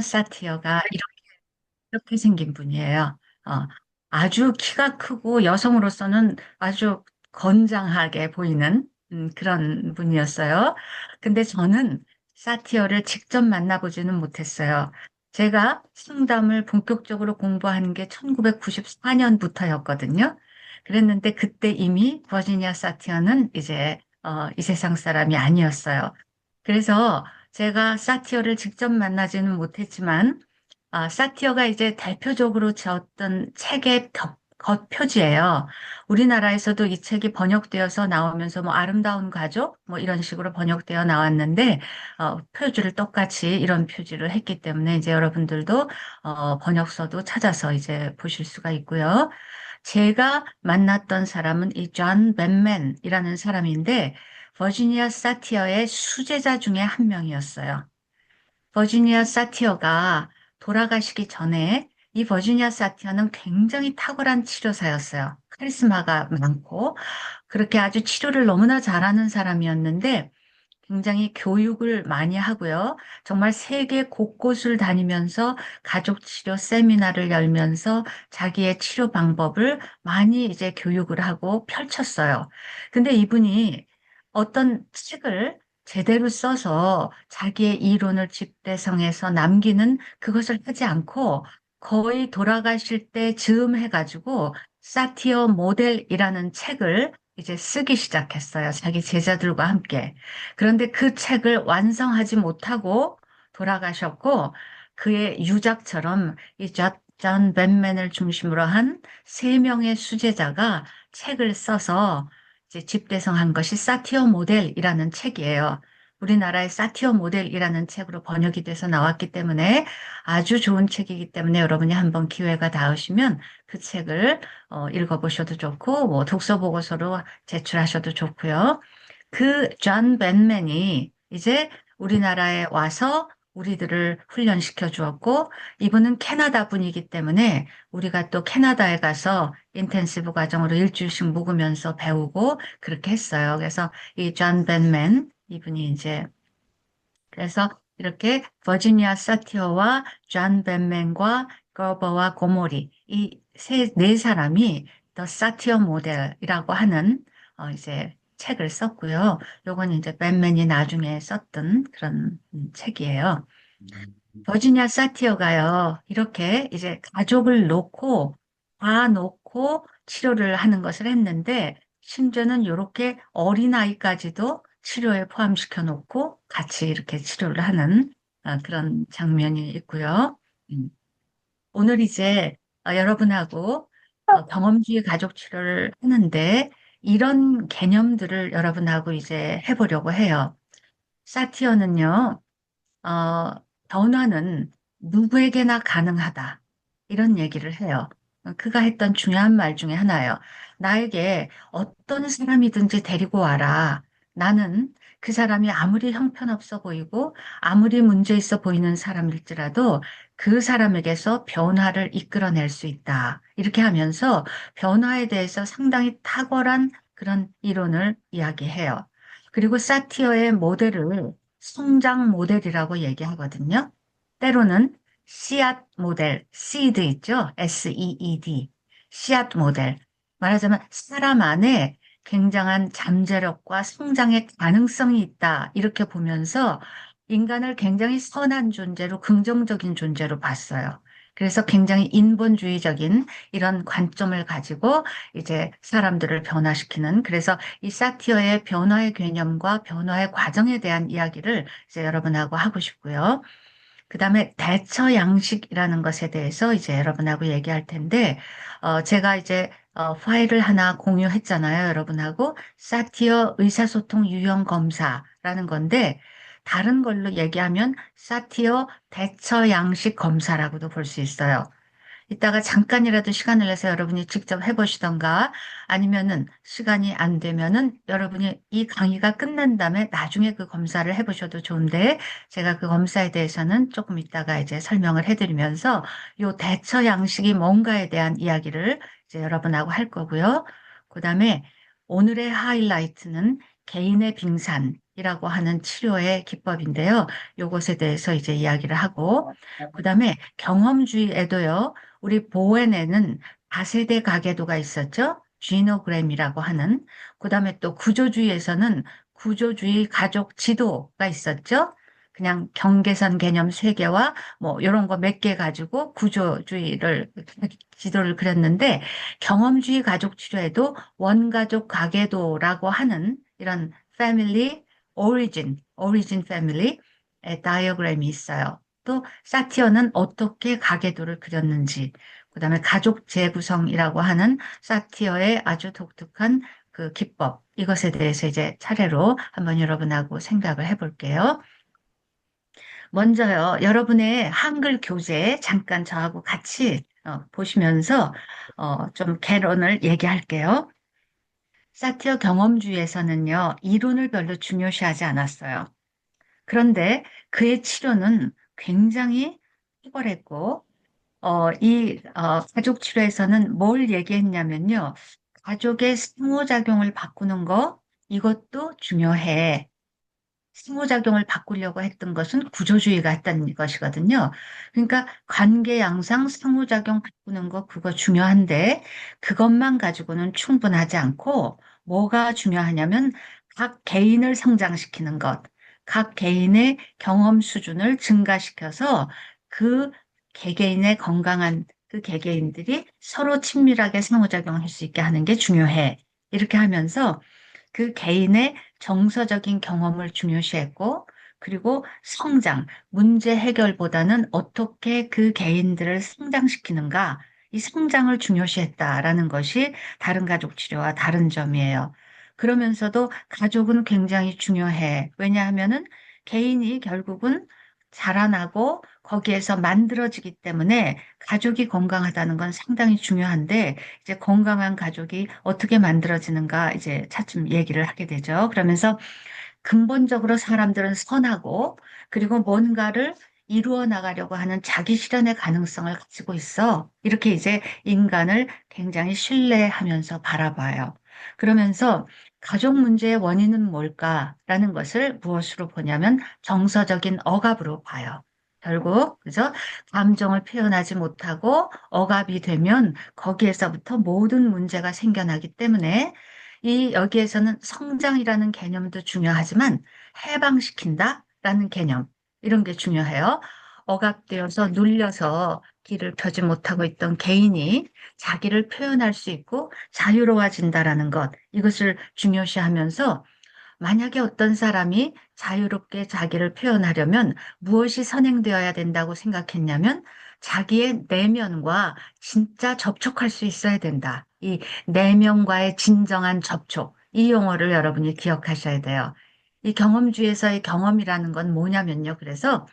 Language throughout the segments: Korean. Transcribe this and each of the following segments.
사티어가 이렇게 생긴 분이에요. 어, 아주 키가 크고 여성으로서는 아주 건장하게 보이는 그런 분이었어요. 근데 저는 사티어를 직접 만나보지는 못했어요. 제가 상담을 본격적으로 공부한 게 1994년부터였거든요. 그랬는데 그때 이미 버지니아 사티어는 이제 이 세상 사람이 아니었어요. 그래서 제가 사티어를 직접 만나지는 못했지만 사티어가 이제 대표적으로 지었던 책의 겉표지예요. 우리나라에서도 이 책이 번역되어서 나오면서 뭐 아름다운 가족 뭐 이런 식으로 번역되어 나왔는데 표지를 똑같이 이런 표지를 했기 때문에 이제 여러분들도 번역서도 찾아서 이제 보실 수가 있고요. 제가 만났던 사람은 이 존 벤맨이라는 사람인데 버지니아 사티어의 수제자 중에 한 명이었어요. 버지니아 사티어가 돌아가시기 전에 이 버지니아 사티어는 굉장히 탁월한 치료사였어요. 카리스마가 많고 그렇게 아주 치료를 너무나 잘하는 사람이었는데 굉장히 교육을 많이 하고요. 정말 세계 곳곳을 다니면서 가족 치료 세미나를 열면서 자기의 치료 방법을 많이 이제 교육을 하고 펼쳤어요. 근데 이분이 어떤 책을 제대로 써서 자기의 이론을 집대성해서 남기는 그것을 하지 않고 거의 돌아가실 때 즈음해가지고 사티어 모델이라는 책을 이제 쓰기 시작했어요. 자기 제자들과 함께. 그런데 그 책을 완성하지 못하고 돌아가셨고 그의 유작처럼 이 존 벤맨을 중심으로 한 세 명의 수제자가 책을 써서 이제 집대성한 것이 사티어 모델이라는 책이에요. 우리나라의 사티어 모델이라는 책으로 번역이 돼서 나왔기 때문에 아주 좋은 책이기 때문에 여러분이 한번 기회가 닿으시면 그 책을 읽어보셔도 좋고 뭐 독서 보고서로 제출하셔도 좋고요. 그 존 벤맨이 이제 우리나라에 와서 우리들을 훈련시켜 주었고, 이분은 캐나다 분이기 때문에 우리가 또 캐나다에 가서 인텐시브 과정으로 일주일씩 묵으면서 배우고 그렇게 했어요. 그래서 이 존 벤맨, 이분이 이제, 그래서 이렇게 버지니아 사티어와 존 벤맨과 거버와 고모리, 네 사람이 더 사티어 모델이라고 하는 이제 책을 썼고요. 요건 이제 벤맨이 나중에 썼던 그런 책이에요. 버지니아 사티어가요, 이렇게 이제 가족을 놓고, 다 놓고 치료를 하는 것을 했는데, 심지어는 이렇게 어린아이까지도 치료에 포함시켜 놓고 같이 이렇게 치료를 하는 그런 장면이 있고요. 음. 오늘 이제 여러분하고 경험주의 가족 치료를 하는데, 이런 개념들을 여러분하고 이제 해보려고 해요. 사티어는요, 어, 변화는 누구에게나 가능하다. 이런 얘기를 해요. 그가 했던 중요한 말 중에 하나예요. 나에게 어떤 사람이든지 데리고 와라. 나는 그 사람이 아무리 형편없어 보이고 아무리 문제 있어 보이는 사람일지라도 그 사람에게서 변화를 이끌어낼 수 있다. 이렇게 하면서 변화에 대해서 상당히 탁월한 그런 이론을 이야기해요. 그리고 사티어의 모델을 성장 모델이라고 얘기하거든요. 때로는 씨앗 모델, seed 있죠? SEED. 씨앗 모델. 말하자면 사람 안에 굉장한 잠재력과 성장의 가능성이 있다. 이렇게 보면서 인간을 굉장히 선한 존재로, 긍정적인 존재로 봤어요. 그래서 굉장히 인본주의적인 이런 관점을 가지고 이제 사람들을 변화시키는, 그래서 이 사티어의 변화의 개념과 변화의 과정에 대한 이야기를 이제 여러분하고 하고 싶고요. 그 다음에 대처 양식이라는 것에 대해서 이제 여러분하고 얘기할 텐데, 제가 이제 파일을 하나 공유했잖아요, 여러분하고. 사티어 의사소통 유형 검사라는 건데, 다른 걸로 얘기하면 사티어 대처 양식 검사라고도 볼 수 있어요. 이따가 잠깐이라도 시간을 내서 여러분이 직접 해보시던가 아니면은 시간이 안 되면은 여러분이 이 강의가 끝난 다음에 나중에 그 검사를 해보셔도 좋은데 제가 그 검사에 대해서는 조금 이따가 이제 설명을 해드리면서 요 대처 양식이 뭔가에 대한 이야기를 이제 여러분하고 할 거고요. 그 다음에 오늘의 하이라이트는 개인의 빙산이라고 하는 치료의 기법인데요. 요것에 대해서 이제 이야기를 하고, 그다음에 경험주의에도요, 우리 보웬에는 다세대 가계도가 있었죠. 쥐노그램이라고 하는. 그다음에 또 구조주의에서는 구조주의 가족 지도가 있었죠. 그냥 경계선 개념 세개와 뭐 이런 거 몇 개 가지고 구조주의를 지도를 그렸는데 경험주의 가족 치료에도 원가족 가계도라고 하는 이런 패밀리 오리진 패밀리의 다이어그램이 있어요. 또 사티어는 어떻게 가계도를 그렸는지, 그다음에 가족 재구성이라고 하는 사티어의 아주 독특한 그 기법, 이것에 대해서 이제 차례로 한번 여러분하고 생각을 해볼게요. 먼저요, 여러분의 한글 교재 잠깐 저하고 같이 보시면서 좀 개론을 얘기할게요. 사티어 경험주의에서는요, 이론을 별로 중요시하지 않았어요. 그런데 그의 치료는 굉장히 탁월했고, 가족 치료에서는 뭘 얘기했냐면요, 가족의 상호작용을 바꾸는 거, 이것도 중요해. 상호작용을 바꾸려고 했던 것은 구조주의가 했던 것이거든요. 그러니까 관계 양상 상호작용 바꾸는 거 그거 중요한데 그것만 가지고는 충분하지 않고 뭐가 중요하냐면 각 개인을 성장시키는 것, 각 개인의 경험 수준을 증가시켜서 그 개개인의 건강한 그 개개인들이 서로 친밀하게 상호작용할 수 있게 하는 게 중요해. 이렇게 하면서 그 개인의 정서적인 경험을 중요시했고, 그리고 성장, 문제 해결보다는 어떻게 그 개인들을 성장시키는가, 이 성장을 중요시했다라는 것이 다른 가족 치료와 다른 점이에요. 그러면서도 가족은 굉장히 중요해. 왜냐하면은 개인이 결국은 자라나고 거기에서 만들어지기 때문에 가족이 건강하다는 건 상당히 중요한데 이제 건강한 가족이 어떻게 만들어지는가 이제 차츰 얘기를 하게 되죠. 그러면서 근본적으로 사람들은 선하고 그리고 뭔가를 이루어 나가려고 하는 자기 실현의 가능성을 가지고 있어. 이렇게 이제 인간을 굉장히 신뢰하면서 바라봐요. 그러면서 가족 문제의 원인은 뭘까라는 것을 무엇으로 보냐면 정서적인 억압으로 봐요. 결국, 그죠? 감정을 표현하지 못하고 억압이 되면 거기에서부터 모든 문제가 생겨나기 때문에 여기에서는 성장이라는 개념도 중요하지만 해방시킨다라는 개념, 이런 게 중요해요. 억압되어서 눌려서 길을 펴지 못하고 있던 개인이 자기를 표현할 수 있고 자유로워진다라는 것, 이것을 중요시하면서 만약에 어떤 사람이 자유롭게 자기를 표현하려면 무엇이 선행되어야 된다고 생각했냐면 자기의 내면과 진짜 접촉할 수 있어야 된다. 이 내면과의 진정한 접촉. 이 용어를 여러분이 기억하셔야 돼요. 이 경험주에서의 경험이라는 건 뭐냐면요. 그래서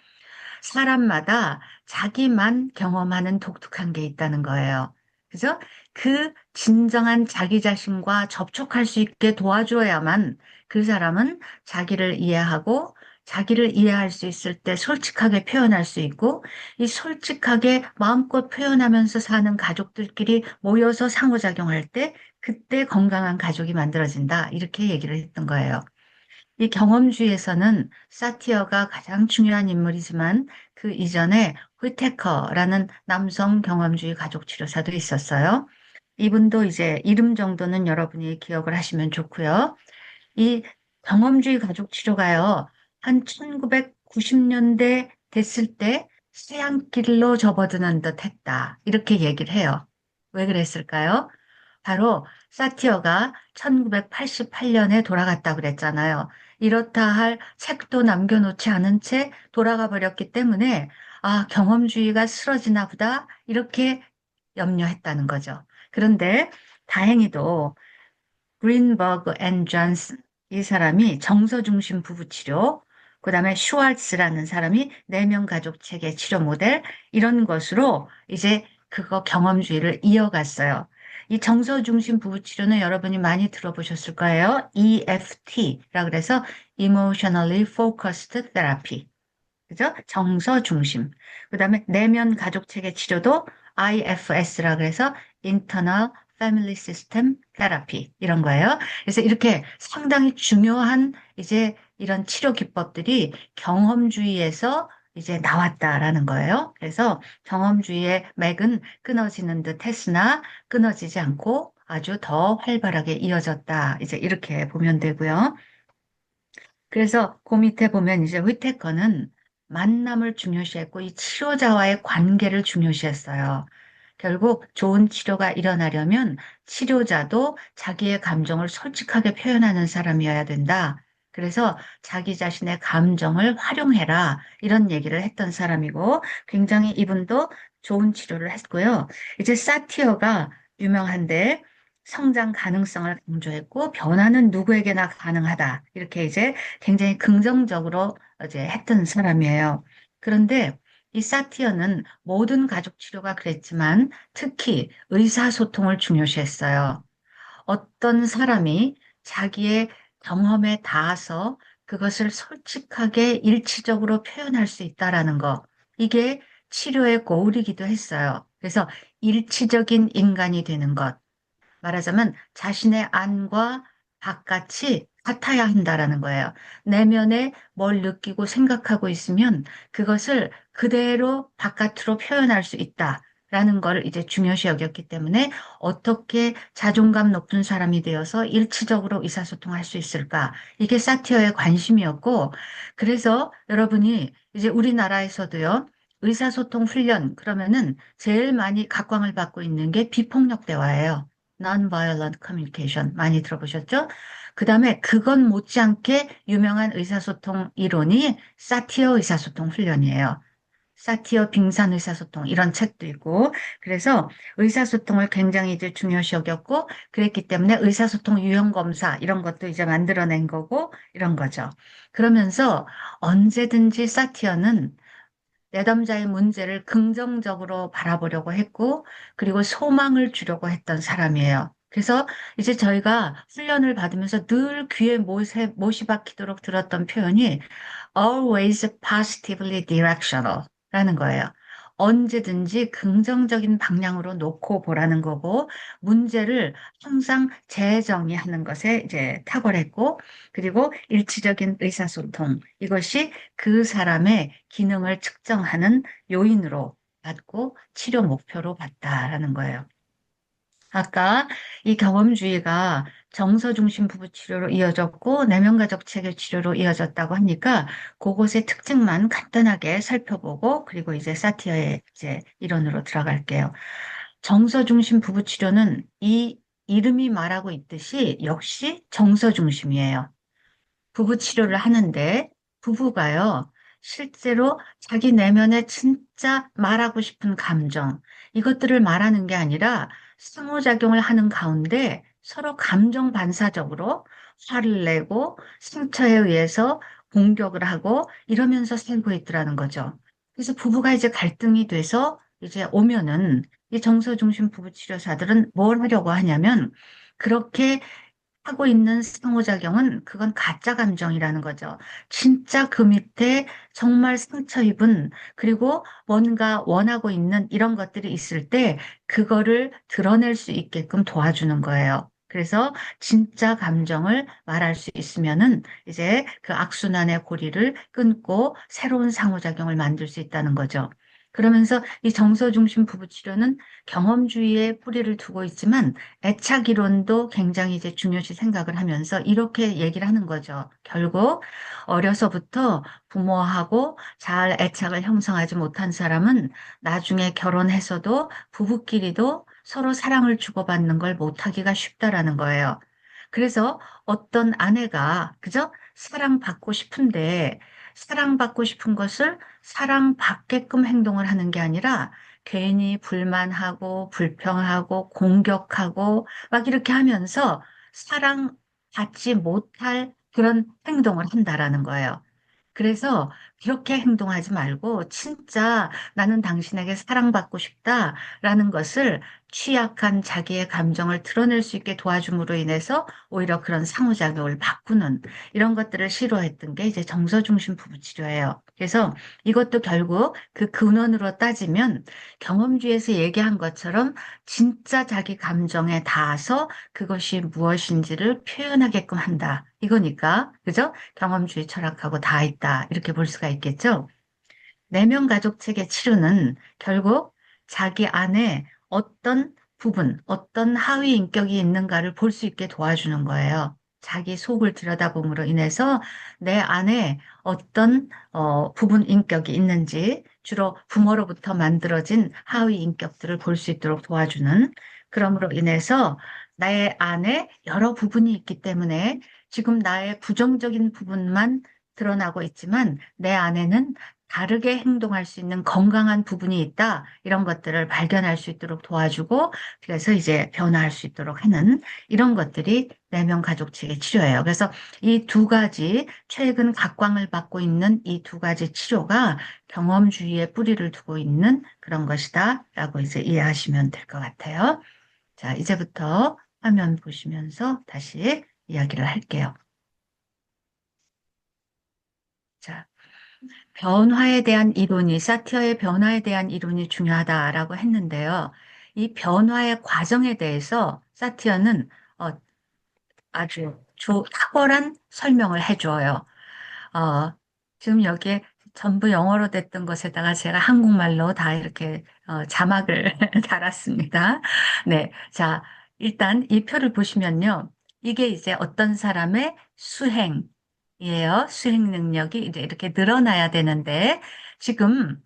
사람마다 자기만 경험하는 독특한 게 있다는 거예요. 그죠? 그 진정한 자기 자신과 접촉할 수 있게 도와줘야만 그 사람은 자기를 이해하고 자기를 이해할 수 있을 때 솔직하게 표현할 수 있고 이 솔직하게 마음껏 표현하면서 사는 가족들끼리 모여서 상호작용할 때 그때 건강한 가족이 만들어진다. 이렇게 얘기를 했던 거예요. 이 경험주의에서는 사티어가 가장 중요한 인물이지만 그 이전에 후테커라는 남성 경험주의 가족치료사도 있었어요. 이분도 이제 이름 정도는 여러분이 기억을 하시면 좋고요. 이 경험주의 가족치료가요, 한 1990년대 됐을 때 쇠양길로 접어드는 듯 했다. 이렇게 얘기를 해요. 왜 그랬을까요? 바로 사티어가 1988년에 돌아갔다 그랬잖아요. 이렇다 할 책도 남겨놓지 않은 채 돌아가 버렸기 때문에 아, 경험주의가 쓰러지나 보다 이렇게 염려했다는 거죠. 그런데 다행히도 그린버그 앤 존슨 이 사람이 정서 중심 부부 치료, 그다음에 슈왈츠라는 사람이 내면 가족 체계 치료 모델 이런 것으로 이제 그거 경험주의를 이어갔어요. 이 정서 중심 부부 치료는 여러분이 많이 들어보셨을 거예요. EFT라 그래서 Emotionally Focused Therapy. 그죠? 정서 중심. 그다음에 내면 가족 체계 치료도 IFS라 그래서 Internal 패밀리 시스템 테라피 이런 거예요. 그래서 이렇게 상당히 중요한 이제 이런 치료 기법들이 경험주의에서 이제 나왔다라는 거예요. 그래서 경험주의의 맥은 끊어지는 듯 했으나 끊어지지 않고 아주 더 활발하게 이어졌다. 이제 이렇게 보면 되고요. 그래서 그 밑에 보면 이제 위테커는 만남을 중요시했고 이 치료자와의 관계를 중요시했어요. 결국 좋은 치료가 일어나려면 치료자도 자기의 감정을 솔직하게 표현하는 사람이어야 된다. 그래서 자기 자신의 감정을 활용해라. 이런 얘기를 했던 사람이고 굉장히 이분도 좋은 치료를 했고요. 이제 사티어가 유명한데 성장 가능성을 강조했고 변화는 누구에게나 가능하다. 이렇게 이제 굉장히 긍정적으로 이제 했던 사람이에요. 그런데 이 사티어는 모든 가족 치료가 그랬지만 특히 의사소통을 중요시했어요. 어떤 사람이 자기의 경험에 닿아서 그것을 솔직하게 일치적으로 표현할 수 있다라는 거. 이게 치료의 고울이기도 했어요. 그래서 일치적인 인간이 되는 것. 말하자면 자신의 안과 바깥이 같아야 한다라는 거예요. 내면에 뭘 느끼고 생각하고 있으면 그것을 그대로 바깥으로 표현할 수 있다라는 걸 이제 중요시 여겼기 때문에 어떻게 자존감 높은 사람이 되어서 일치적으로 의사소통할 수 있을까? 이게 사티어의 관심이었고, 그래서 여러분이 이제 우리나라에서도요, 의사소통 훈련 그러면은 제일 많이 각광을 받고 있는 게 비폭력 대화예요. Non-violent communication 많이 들어보셨죠? 그 다음에 그건 못지않게 유명한 의사소통 이론이 사티어 의사소통 훈련이에요. 사티어 빙산 의사소통 이런 책도 있고 그래서 의사소통을 굉장히 이제 중요시 여겼고 그랬기 때문에 의사소통 유형검사 이런 것도 이제 만들어낸 거고 이런 거죠. 그러면서 언제든지 사티어는 내담자의 문제를 긍정적으로 바라보려고 했고, 그리고 소망을 주려고 했던 사람이에요. 그래서 이제 저희가 훈련을 받으면서 늘 귀에 못이 박히도록 들었던 표현이 always positively directional 라는 거예요. 언제든지 긍정적인 방향으로 놓고 보라는 거고, 문제를 항상 재정의하는 것에 이제 탁월했고, 그리고 일치적인 의사소통. 이것이 그 사람의 기능을 측정하는 요인으로 받고 치료 목표로 봤다라는 거예요. 아까 이 경험주의가 정서 중심 부부 치료로 이어졌고 내면 가족 체계 치료로 이어졌다고 하니까 그것의 특징만 간단하게 살펴보고 그리고 이제 사티어의 이제 이론으로 들어갈게요. 정서 중심 부부 치료는 이 이름이 말하고 있듯이 역시 정서 중심이에요. 부부 치료를 하는데 부부가요, 실제로 자기 내면에 진짜 말하고 싶은 감정, 이것들을 말하는 게 아니라 상호작용을 하는 가운데 서로 감정 반사적으로 화를 내고 상처에 의해서 공격을 하고 이러면서 살고 있더라는 거죠. 그래서 부부가 이제 갈등이 돼서 이제 오면은 이 정서 중심 부부 치료사들은 뭘 하려고 하냐면 그렇게 하고 있는 상호작용은 그건 가짜 감정이라는 거죠. 진짜 그 밑에 정말 상처 입은 그리고 뭔가 원하고 있는 이런 것들이 있을 때 그거를 드러낼 수 있게끔 도와주는 거예요. 그래서 진짜 감정을 말할 수 있으면은 이제 그 악순환의 고리를 끊고 새로운 상호작용을 만들 수 있다는 거죠. 그러면서 이 정서 중심 부부 치료는 경험주의에 뿌리를 두고 있지만 애착 이론도 굉장히 이제 중요시 생각을 하면서 이렇게 얘기를 하는 거죠. 결국 어려서부터 부모하고 잘 애착을 형성하지 못한 사람은 나중에 결혼해서도 부부끼리도 서로 사랑을 주고받는 걸 못하기가 쉽다라는 거예요. 그래서 어떤 아내가 그저 사랑받고 싶은데 사랑받고 싶은 것을 사랑받게끔 행동을 하는 게 아니라 괜히 불만하고 불평하고 공격하고 막 이렇게 하면서 사랑받지 못할 그런 행동을 한다라는 거예요. 그래서 이렇게 행동하지 말고 진짜 나는 당신에게 사랑받고 싶다라는 것을 취약한 자기의 감정을 드러낼 수 있게 도와줌으로 인해서 오히려 그런 상호작용을 바꾸는 이런 것들을 시도했던 게 이제 정서중심 부부치료예요. 그래서 이것도 결국 그 근원으로 따지면 경험주에서 얘기한 것처럼 진짜 자기 감정에 닿아서 그것이 무엇인지를 표현하게끔 한다. 이거니까, 그죠? 경험주의 철학하고 다 있다. 이렇게 볼 수가 있겠죠? 내면 가족 체계 치료는 결국 자기 안에 어떤 부분, 어떤 하위 인격이 있는가를 볼 수 있게 도와주는 거예요. 자기 속을 들여다봄으로 인해서 내 안에 어떤 부분 인격이 있는지 주로 부모로부터 만들어진 하위 인격들을 볼 수 있도록 도와주는 그러므로 인해서 나의 안에 여러 부분이 있기 때문에 지금 나의 부정적인 부분만 드러나고 있지만 내 안에는 다르게 행동할 수 있는 건강한 부분이 있다. 이런 것들을 발견할 수 있도록 도와주고, 그래서 이제 변화할 수 있도록 하는 이런 것들이 내면 가족체계 치료예요. 그래서 이 두 가지, 최근 각광을 받고 있는 이 두 가지 치료가 경험주의에 뿌리를 두고 있는 그런 것이다. 라고 이제 이해하시면 될 것 같아요. 자, 이제부터 화면 보시면서 다시 이야기를 할게요. 자. 변화에 대한 이론이, 사티어의 변화에 대한 이론이 중요하다라고 했는데요. 이 변화의 과정에 대해서 사티어는 어, 아주 탁월한 설명을 해줘요. 어, 지금 여기에 전부 영어로 됐던 것에다가 제가 한국말로 다 이렇게 자막을 달았습니다. 네. 자, 일단 이 표를 보시면요. 이게 이제 어떤 사람의 수행이에요. 수행 능력이 이제 이렇게 늘어나야 되는데, 지금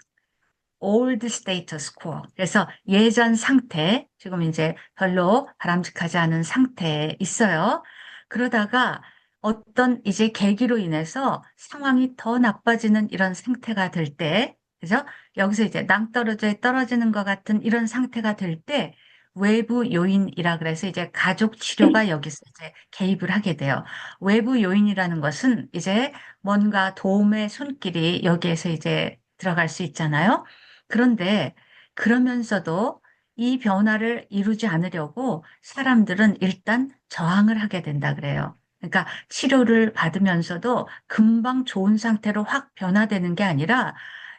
old status quo. 그래서 예전 상태, 지금 이제 별로 바람직하지 않은 상태에 있어요. 그러다가 어떤 이제 계기로 인해서 상황이 더 나빠지는 이런 상태가 될 때, 그죠? 여기서 이제 낭떠러지에 떨어지는 것 같은 이런 상태가 될 때, 외부 요인이라 그래서 이제 가족 치료가 여기서 이제 개입을 하게 돼요. 외부 요인이라는 것은 이제 뭔가 도움의 손길이 여기에서 이제 들어갈 수 있잖아요. 그런데 그러면서도 이 변화를 이루지 않으려고 사람들은 일단 저항을 하게 된다 그래요. 그러니까 치료를 받으면서도 금방 좋은 상태로 확 변화되는 게 아니라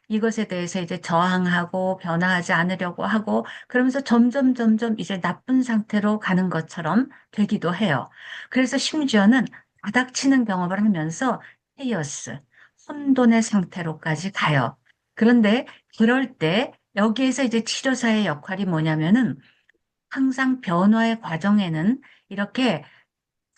이것에 대해서 이제 저항하고 변화하지 않으려고 하고 그러면서 점점 이제 나쁜 상태로 가는 것처럼 되기도 해요. 그래서 심지어는 바닥치는 경험을 하면서 헤이어스, 혼돈의 상태로까지 가요. 그런데 그럴 때 여기에서 이제 치료사의 역할이 뭐냐면은 항상 변화의 과정에는 이렇게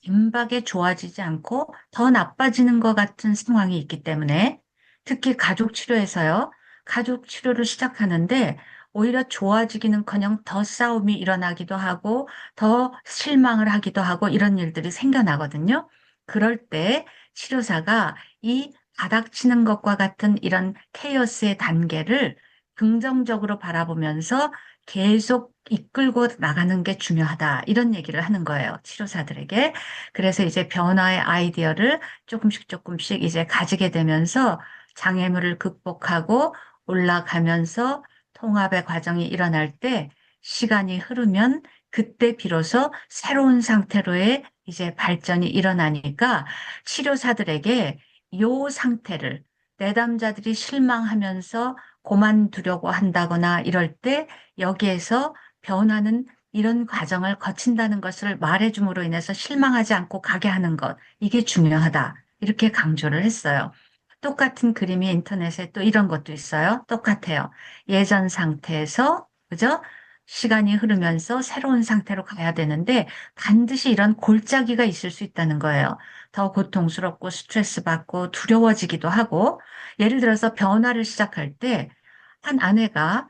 임박에 좋아지지 않고 더 나빠지는 것 같은 상황이 있기 때문에 특히 가족 치료에서요. 가족 치료를 시작하는데 오히려 좋아지기는커녕 더 싸움이 일어나기도 하고 더 실망을 하기도 하고 이런 일들이 생겨나거든요. 그럴 때 치료사가 이 바닥치는 것과 같은 이런 케이오스의 단계를 긍정적으로 바라보면서 계속 이끌고 나가는 게 중요하다. 이런 얘기를 하는 거예요. 치료사들에게. 그래서 이제 변화의 아이디어를 조금씩 이제 가지게 되면서 장애물을 극복하고 올라가면서 통합의 과정이 일어날 때 시간이 흐르면 그때 비로소 새로운 상태로의 이제 발전이 일어나니까 치료사들에게 요 상태를 내담자들이 실망하면서 그만두려고 한다거나 이럴 때 여기에서 변화는 이런 과정을 거친다는 것을 말해줌으로 인해서 실망하지 않고 가게 하는 것, 이게 중요하다. 이렇게 강조를 했어요. 똑같은 그림이 인터넷에 또 이런 것도 있어요. 똑같아요. 예전 상태에서, 그죠? 시간이 흐르면서 새로운 상태로 가야 되는데 반드시 이런 골짜기가 있을 수 있다는 거예요. 더 고통스럽고 스트레스 받고 두려워지기도 하고, 예를 들어서 변화를 시작할 때 한 아내가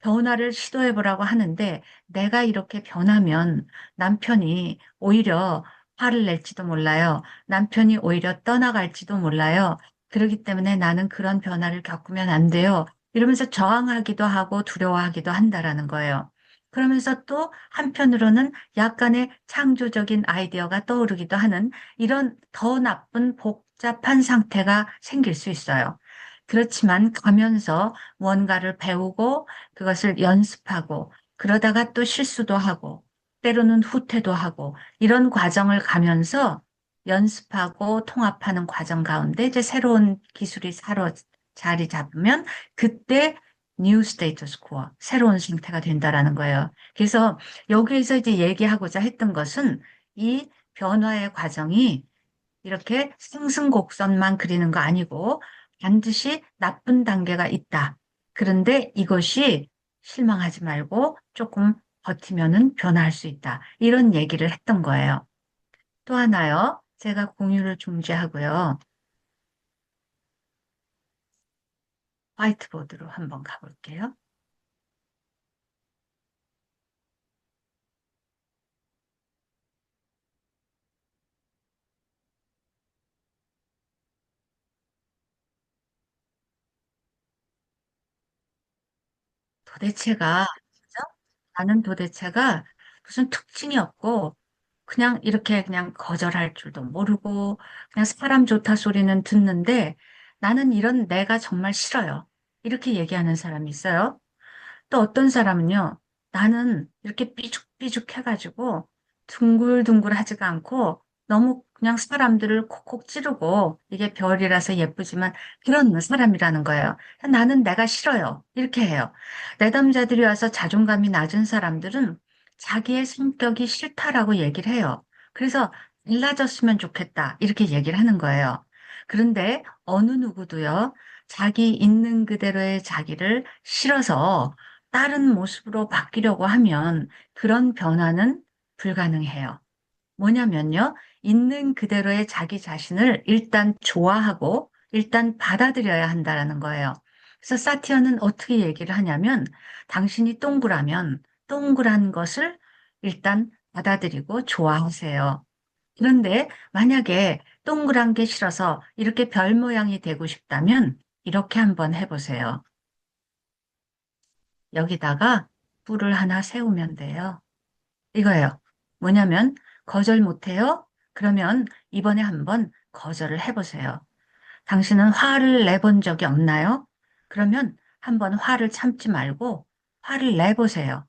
변화를 시도해 보라고 하는데 내가 이렇게 변하면 남편이 오히려 화를 낼지도 몰라요. 남편이 오히려 떠나갈지도 몰라요. 그렇기 때문에 나는 그런 변화를 겪으면 안 돼요. 이러면서 저항하기도 하고 두려워하기도 한다라는 거예요. 그러면서 또 한편으로는 약간의 창조적인 아이디어가 떠오르기도 하는 이런 더 나쁜 복잡한 상태가 생길 수 있어요. 그렇지만 가면서 무언가를 배우고 그것을 연습하고 그러다가 또 실수도 하고 때로는 후퇴도 하고 이런 과정을 가면서 연습하고 통합하는 과정 가운데 이제 새로운 기술이 자리 잡으면 그때 뉴 스테이터스 퀘어, 새로운 상태가 된다라는 거예요. 그래서 여기에서 이제 얘기하고자 했던 것은 이 변화의 과정이 이렇게 승승곡선만 그리는 거 아니고 반드시 나쁜 단계가 있다. 그런데 이것이 실망하지 말고 조금 버티면은 변화할 수 있다. 이런 얘기를 했던 거예요. 또 하나요. 제가 공유를 중지하고요. 화이트보드로 한번 가볼게요. 도대체가, 그죠? 나는 도대체가 무슨 특징이 없고, 그냥 이렇게 그냥 거절할 줄도 모르고, 그냥 사람 좋다 소리는 듣는데, 나는 이런 내가 정말 싫어요. 이렇게 얘기하는 사람이 있어요. 또 어떤 사람은요, 나는 이렇게 삐죽삐죽 해가지고 둥글둥글하지가 않고 너무 그냥 사람들을 콕콕 찌르고 이게 별이라서 예쁘지만 그런 사람이라는 거예요. 나는 내가 싫어요. 이렇게 해요. 내담자들이 와서 자존감이 낮은 사람들은 자기의 성격이 싫다라고 얘기를 해요. 그래서 달라졌으면 좋겠다. 이렇게 얘기를 하는 거예요. 그런데 어느 누구도요, 자기 있는 그대로의 자기를 싫어서 다른 모습으로 바뀌려고 하면 그런 변화는 불가능해요. 뭐냐면요. 있는 그대로의 자기 자신을 일단 좋아하고 일단 받아들여야 한다는 거예요. 그래서 사티어는 어떻게 얘기를 하냐면 당신이 동그라면 동그란 것을 일단 받아들이고 좋아하세요. 그런데 만약에 동그란 게 싫어서 이렇게 별 모양이 되고 싶다면 이렇게 한번 해보세요. 여기다가 뿔을 하나 세우면 돼요. 이거예요. 뭐냐면 거절 못해요? 그러면 이번에 한번 거절을 해보세요. 당신은 화를 내본 적이 없나요? 그러면 한번 화를 참지 말고 화를 내보세요.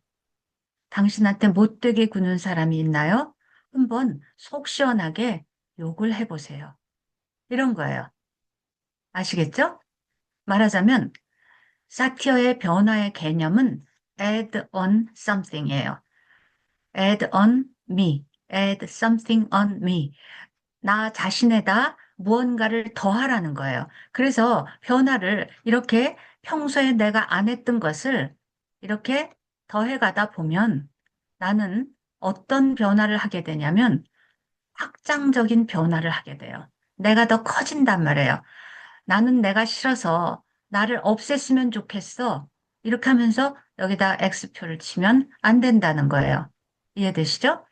당신한테 못되게 구는 사람이 있나요? 한번 속 시원하게 욕을 해보세요. 이런 거예요. 아시겠죠? 말하자면 사티어의 변화의 개념은 add on something이에요. add on me, add something on me. 나 자신에다 무언가를 더하라는 거예요. 그래서 변화를 이렇게 평소에 내가 안 했던 것을 이렇게 더해가다 보면 나는 어떤 변화를 하게 되냐면 확장적인 변화를 하게 돼요. 내가 더 커진단 말이에요. 나는 내가 싫어서 나를 없앴으면 좋겠어. 이렇게 하면서 여기다 X표를 치면 안 된다는 거예요. 이해되시죠?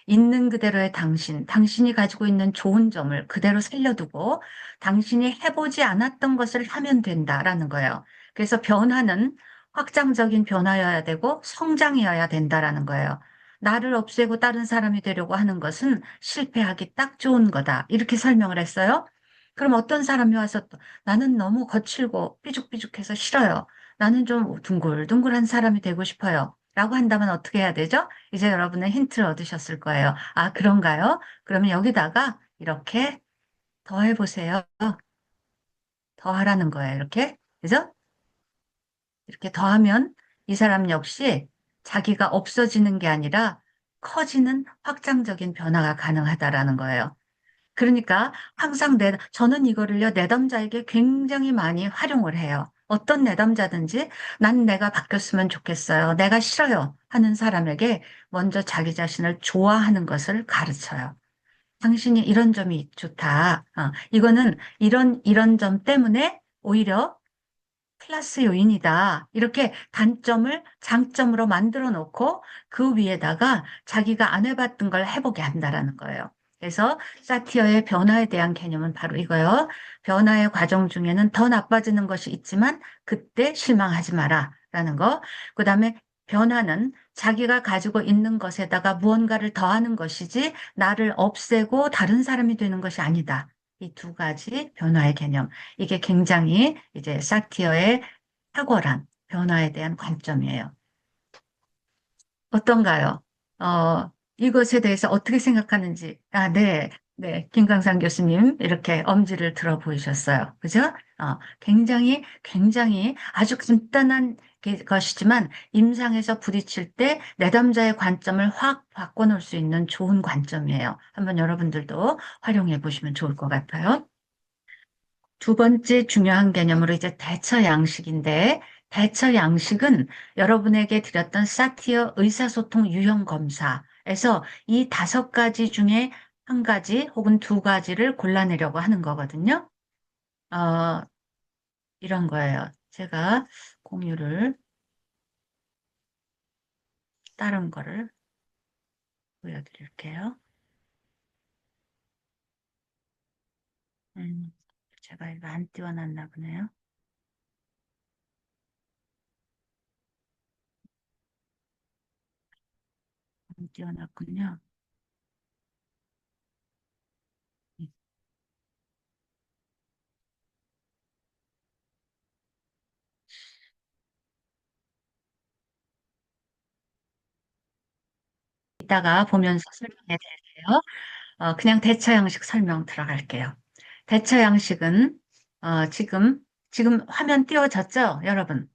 있는 그대로의 당신, 당신이 가지고 있는 좋은 점을 그대로 살려두고 당신이 해보지 않았던 것을 하면 된다라는 거예요. 그래서 변화는 확장적인 변화여야 되고 성장이어야 된다라는 거예요. 나를 없애고 다른 사람이 되려고 하는 것은 실패하기 딱 좋은 거다. 이렇게 설명을 했어요. 그럼 어떤 사람이 와서 또 나는 너무 거칠고 삐죽삐죽해서 싫어요. 나는 좀 둥글둥글한 사람이 되고 싶어요. 라고 한다면 어떻게 해야 되죠? 이제 여러분은 힌트를 얻으셨을 거예요. 아, 그런가요? 그러면 여기다가 이렇게 더 해보세요. 더 하라는 거예요. 이렇게. 그죠? 이렇게 더하면 이 사람 역시 자기가 없어지는 게 아니라 커지는 확장적인 변화가 가능하다라는 거예요. 그러니까 항상 저는 이거를요, 내담자에게 굉장히 많이 활용을 해요. 어떤 내담자든지 난 내가 바뀌었으면 좋겠어요. 내가 싫어요. 하는 사람에게 먼저 자기 자신을 좋아하는 것을 가르쳐요. 당신이 이런 점이 좋다. 이거는 이런 점 때문에 오히려 플러스 요인이다. 이렇게 단점을 장점으로 만들어 놓고 그 위에다가 자기가 안 해봤던 걸 해보게 한다라는 거예요. 그래서 사티어의 변화에 대한 개념은 바로 이거예요. 변화의 과정 중에는 더 나빠지는 것이 있지만 그때 실망하지 마라. 라는 거. 그 다음에 변화는 자기가 가지고 있는 것에다가 무언가를 더하는 것이지 나를 없애고 다른 사람이 되는 것이 아니다. 이 두 가지 변화의 개념. 이게 굉장히 이제 사티어의 탁월한 변화에 대한 관점이에요. 어떤가요? 이것에 대해서 어떻게 생각하는지. 아, 네. 네. 김강산 교수님, 이렇게 엄지를 들어 보이셨어요. 그죠? 굉장히 아주 간단한 것이지만, 임상에서 부딪힐 때 내담자의 관점을 확 바꿔놓을 수 있는 좋은 관점이에요. 한번 여러분들도 활용해 보시면 좋을 것 같아요. 두 번째 중요한 개념으로 이제 대처 양식인데, 대처 양식은 여러분에게 드렸던 사티어 의사소통 유형 검사에서 이 다섯 가지 중에 한 가지 혹은 두 가지를 골라내려고 하는 거거든요. 어, 이런 거예요. 제가 공유를, 다른 거를 보여드릴게요. 음, 제가 이거 안 띄워놨나 보네요. 안 띄워놨군요. 이따가 보면서 설명해 드릴게요. 그냥 대처 양식 설명 들어갈게요. 대처 양식은 지금 화면 띄워졌죠, 여러분?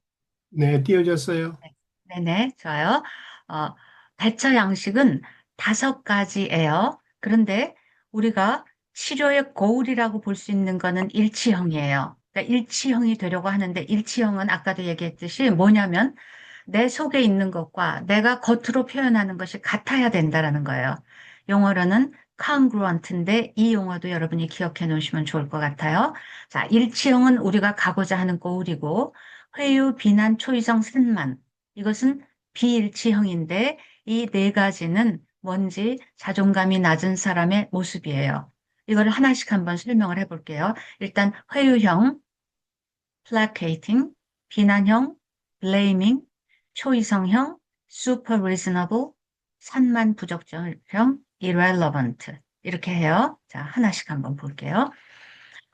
네, 띄워졌어요. 네. 네네, 좋아요. 어, 대처 양식은 다섯 가지예요. 그런데 우리가 치료의 고울이라고 볼 수 있는 거는 일치형이에요. 그러니까 일치형이 되려고 하는데 일치형은 아까도 얘기했듯이 뭐냐면 내 속에 있는 것과 내가 겉으로 표현하는 것이 같아야 된다라는 거예요. 용어로는 congruent인데 이 용어도 여러분이 기억해 놓으시면 좋을 것 같아요. 자, 일치형은 우리가 가고자 하는 고울이고 회유, 비난, 초이성, 산만. 이것은 비일치형인데 이 네 가지는 뭔지 자존감이 낮은 사람의 모습이에요. 이거를 하나씩 한번 설명을 해볼게요. 일단 회유형, placating, 비난형, blaming, 초이성형, super reasonable, 산만 부적절형, irrelevant. 이렇게 해요. 자, 하나씩 한번 볼게요.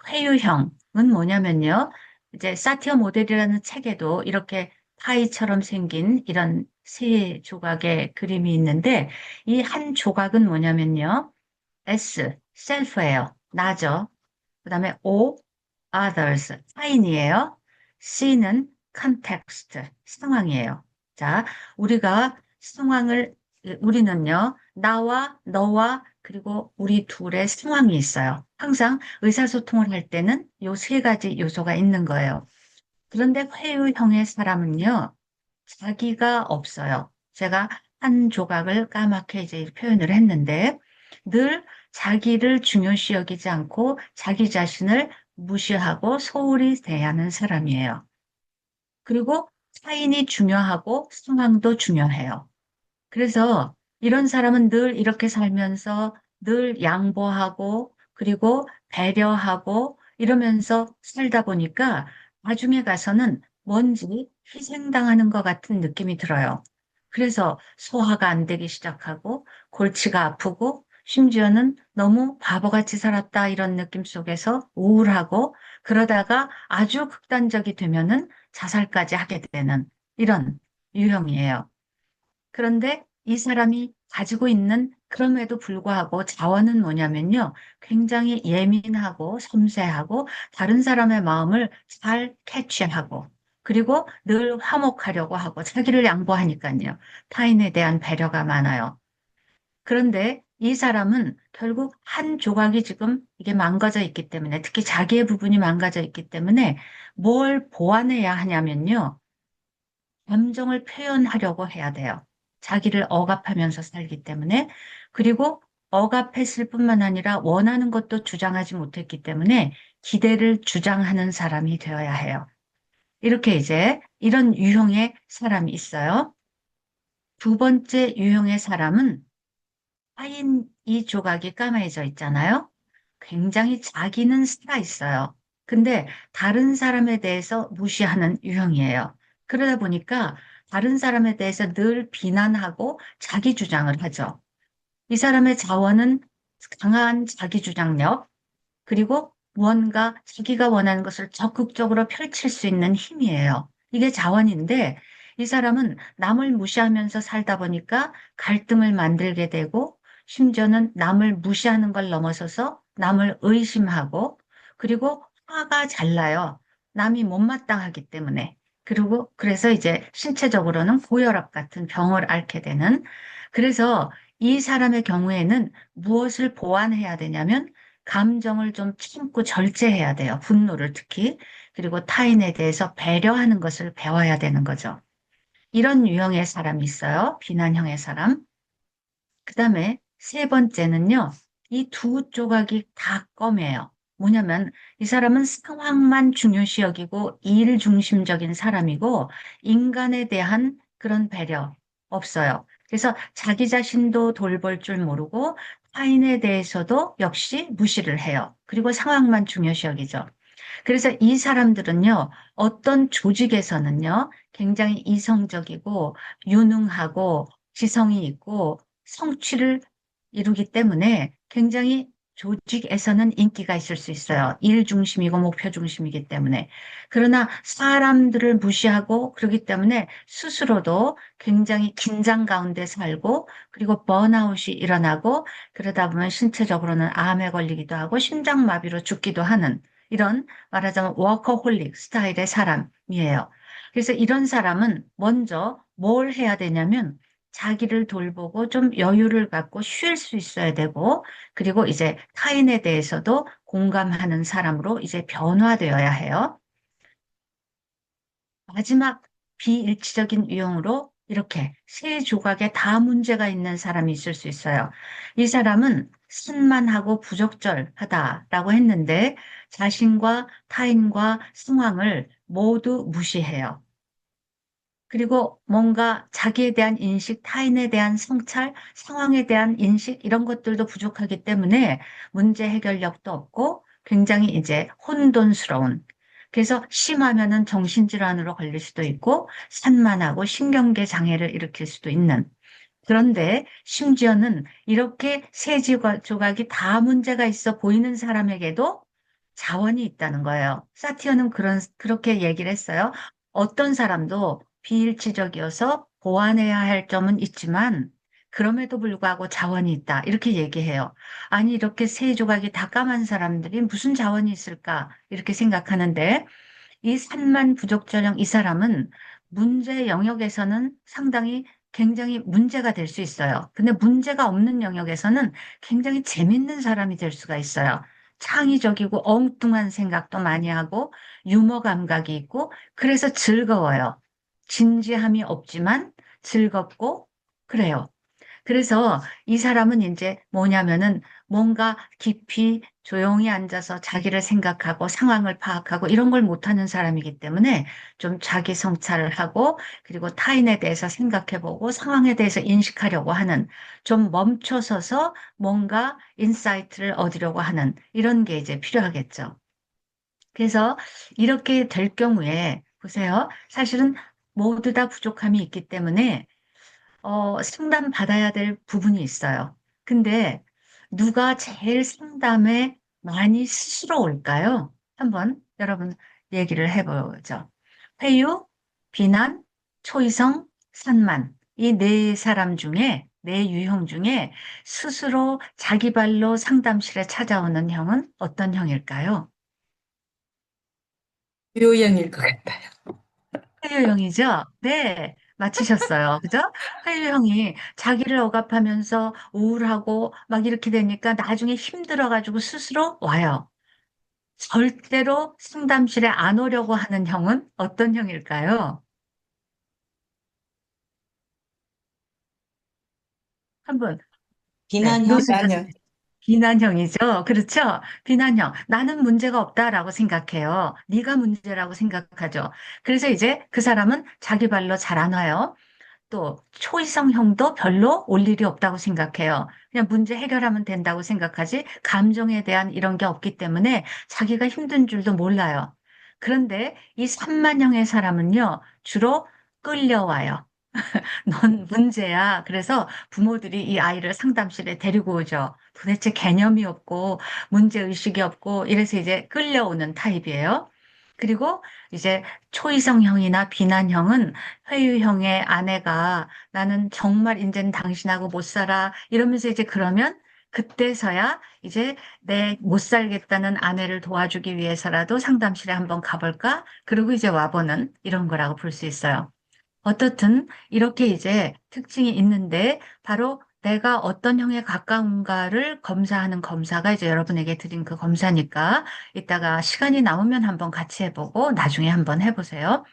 회유형은 뭐냐면요. 이제 사티어 모델이라는 책에도 이렇게 파이처럼 생긴 이런 세 조각의 그림이 있는데 이 한 조각은 뭐냐면요. S, self예요. 나죠. 그다음에 O, others, 타인이에요. C는 context, 상황이에요. 자, 우리가 상황을, 우리는요, 나와 너와 그리고 우리 둘의 상황이 있어요. 항상 의사소통을 할 때는 요 세 가지 요소가 있는 거예요. 그런데 회유형의 사람은요, 자기가 없어요. 제가 한 조각을 까맣게 이제 표현을 했는데 늘 자기를 중요시 여기지 않고 자기 자신을 무시하고 소홀히 대하는 사람이에요. 그리고 타인이 중요하고 상황도 중요해요. 그래서 이런 사람은 늘 이렇게 살면서 늘 양보하고 그리고 배려하고 이러면서 살다 보니까 나중에 가서는 뭔지 희생당하는 것 같은 느낌이 들어요. 그래서 소화가 안 되기 시작하고 골치가 아프고 심지어는 너무 바보같이 살았다 이런 느낌 속에서 우울하고 그러다가 아주 극단적이 되면은 자살까지 하게 되는 이런 유형이에요. 그런데 이 사람이 가지고 있는 그럼에도 불구하고 자원은 뭐냐면요. 굉장히 예민하고 섬세하고 다른 사람의 마음을 잘 캐치하고 그리고 늘 화목하려고 하고 자기를 양보하니까요. 타인에 대한 배려가 많아요. 그런데 이 사람은 결국 한 조각이 지금 이게 망가져 있기 때문에 특히 자기의 부분이 망가져 있기 때문에 뭘 보완해야 하냐면요. 감정을 표현하려고 해야 돼요. 자기를 억압하면서 살기 때문에. 그리고 억압했을 뿐만 아니라 원하는 것도 주장하지 못했기 때문에 기대를 주장하는 사람이 되어야 해요. 이렇게 이제 이런 유형의 사람이 있어요. 두 번째 유형의 사람은 하인 이 조각이 까매져 있잖아요. 굉장히 자기는 살아 있어요. 근데 다른 사람에 대해서 무시하는 유형이에요. 그러다 보니까 다른 사람에 대해서 늘 비난하고 자기 주장을 하죠. 이 사람의 자원은 강한 자기 주장력, 그리고 무언가 자기가 원하는 것을 적극적으로 펼칠 수 있는 힘이에요. 이게 자원인데 이 사람은 남을 무시하면서 살다 보니까 갈등을 만들게 되고 심지어는 남을 무시하는 걸 넘어서서 남을 의심하고 그리고 화가 잘 나요. 남이 못마땅하기 때문에. 그리고 그래서 이제 신체적으로는 고혈압 같은 병을 앓게 되는 그래서 이 사람의 경우에는 무엇을 보완해야 되냐면 감정을 좀 참고 절제해야 돼요. 분노를 특히. 그리고 타인에 대해서 배려하는 것을 배워야 되는 거죠. 이런 유형의 사람이 있어요. 비난형의 사람. 그 다음에 세 번째는요. 이 두 조각이 다 껌이에요. 뭐냐면 이 사람은 상황만 중요시 여기고 일 중심적인 사람이고 인간에 대한 그런 배려 없어요. 그래서 자기 자신도 돌볼 줄 모르고 타인에 대해서도 역시 무시를 해요. 그리고 상황만 중요시 여기죠. 그래서 이 사람들은요, 어떤 조직에서는요, 굉장히 이성적이고 유능하고 지성이 있고 성취를 이루기 때문에 굉장히 조직에서는 인기가 있을 수 있어요. 일 중심이고 목표 중심이기 때문에. 그러나 사람들을 무시하고 그러기 때문에 스스로도 굉장히 긴장 가운데 살고 그리고 번아웃이 일어나고 그러다 보면 신체적으로는 암에 걸리기도 하고 심장마비로 죽기도 하는 이런 말하자면 워커홀릭 스타일의 사람이에요. 그래서 이런 사람은 먼저 뭘 해야 되냐면 자기를 돌보고 좀 여유를 갖고 쉴 수 있어야 되고 그리고 이제 타인에 대해서도 공감하는 사람으로 이제 변화되어야 해요. 마지막 비일치적인 유형으로 이렇게 세 조각에 다 문제가 있는 사람이 있을 수 있어요. 이 사람은 산만하고 부적절하다라고 했는데 자신과 타인과 상황을 모두 무시해요. 그리고 뭔가 자기에 대한 인식, 타인에 대한 성찰, 상황에 대한 인식 이런 것들도 부족하기 때문에 문제 해결력도 없고 굉장히 이제 혼돈스러운 그래서 심하면은 정신질환으로 걸릴 수도 있고 산만하고 신경계 장애를 일으킬 수도 있는 그런데 심지어는 이렇게 세 조각이 다 문제가 있어 보이는 사람에게도 자원이 있다는 거예요. 사티어는 그렇게 얘기를 했어요. 어떤 사람도 비일치적이어서 보완해야 할 점은 있지만 그럼에도 불구하고 자원이 있다. 이렇게 얘기해요. 아니, 이렇게 세 조각이 다 까만 사람들이 무슨 자원이 있을까? 이렇게 생각하는데 이 산만 부적절형 이 사람은 문제 영역에서는 상당히 굉장히 문제가 될 수 있어요. 근데 문제가 없는 영역에서는 굉장히 재밌는 사람이 될 수가 있어요. 창의적이고 엉뚱한 생각도 많이 하고 유머 감각이 있고 그래서 즐거워요. 진지함이 없지만 즐겁고 그래요. 그래서 이 사람은 이제 뭐냐면은 뭔가 깊이 조용히 앉아서 자기를 생각하고 상황을 파악하고 이런 걸 못하는 사람이기 때문에 좀 자기 성찰을 하고 그리고 타인에 대해서 생각해보고 상황에 대해서 인식하려고 하는 좀 멈춰서서 뭔가 인사이트를 얻으려고 하는 이런 게 이제 필요하겠죠. 그래서 이렇게 될 경우에 보세요. 사실은 모두 다 부족함이 있기 때문에 상담 받아야 될 부분이 있어요. 근데 누가 제일 상담에 많이 스스로 올까요? 한번 여러분 얘기를 해보죠. 회유, 비난, 초이성, 산만. 이 네 사람 중에, 네 유형 중에 스스로 자기 발로 상담실에 찾아오는 형은 어떤 형일까요? 요형일 것 같아요. 화요형이죠? 네, 맞히셨어요. 그죠? 화요형이 자기를 억압하면서 우울하고 막 이렇게 되니까 나중에 힘들어가지고 스스로 와요. 절대로 상담실에 안 오려고 하는 형은 어떤 형일까요? 한번, 네, 비난형, 노심초사 비난형. 비난형이죠. 그렇죠? 비난형. 나는 문제가 없다라고 생각해요. 네가 문제라고 생각하죠. 그래서 이제 그 사람은 자기 발로 잘 안 와요. 또 초이성형도 별로 올 일이 없다고 생각해요. 그냥 문제 해결하면 된다고 생각하지 감정에 대한 이런 게 없기 때문에 자기가 힘든 줄도 몰라요. 그런데 이 3만형의 사람은요, 주로 끌려와요. 넌 문제야. 그래서 부모들이 이 아이를 상담실에 데리고 오죠. 도대체 개념이 없고, 문제의식이 없고, 이래서 이제 끌려오는 타입이에요. 그리고 이제 초이성형이나 비난형은 회유형의 아내가 나는 정말 이제는 당신하고 못 살아. 이러면서 이제 그러면 그때서야 이제 내 못 살겠다는 아내를 도와주기 위해서라도 상담실에 한번 가볼까? 그리고 이제 와보는 이런 거라고 볼 수 있어요. 어떻든 이렇게 이제 특징이 있는데 바로 내가 어떤 형에 가까운가를 검사하는 검사가 이제 여러분에게 드린 그 검사니까 이따가 시간이 남으면 한번 같이 해보고 나중에 한번 해보세요.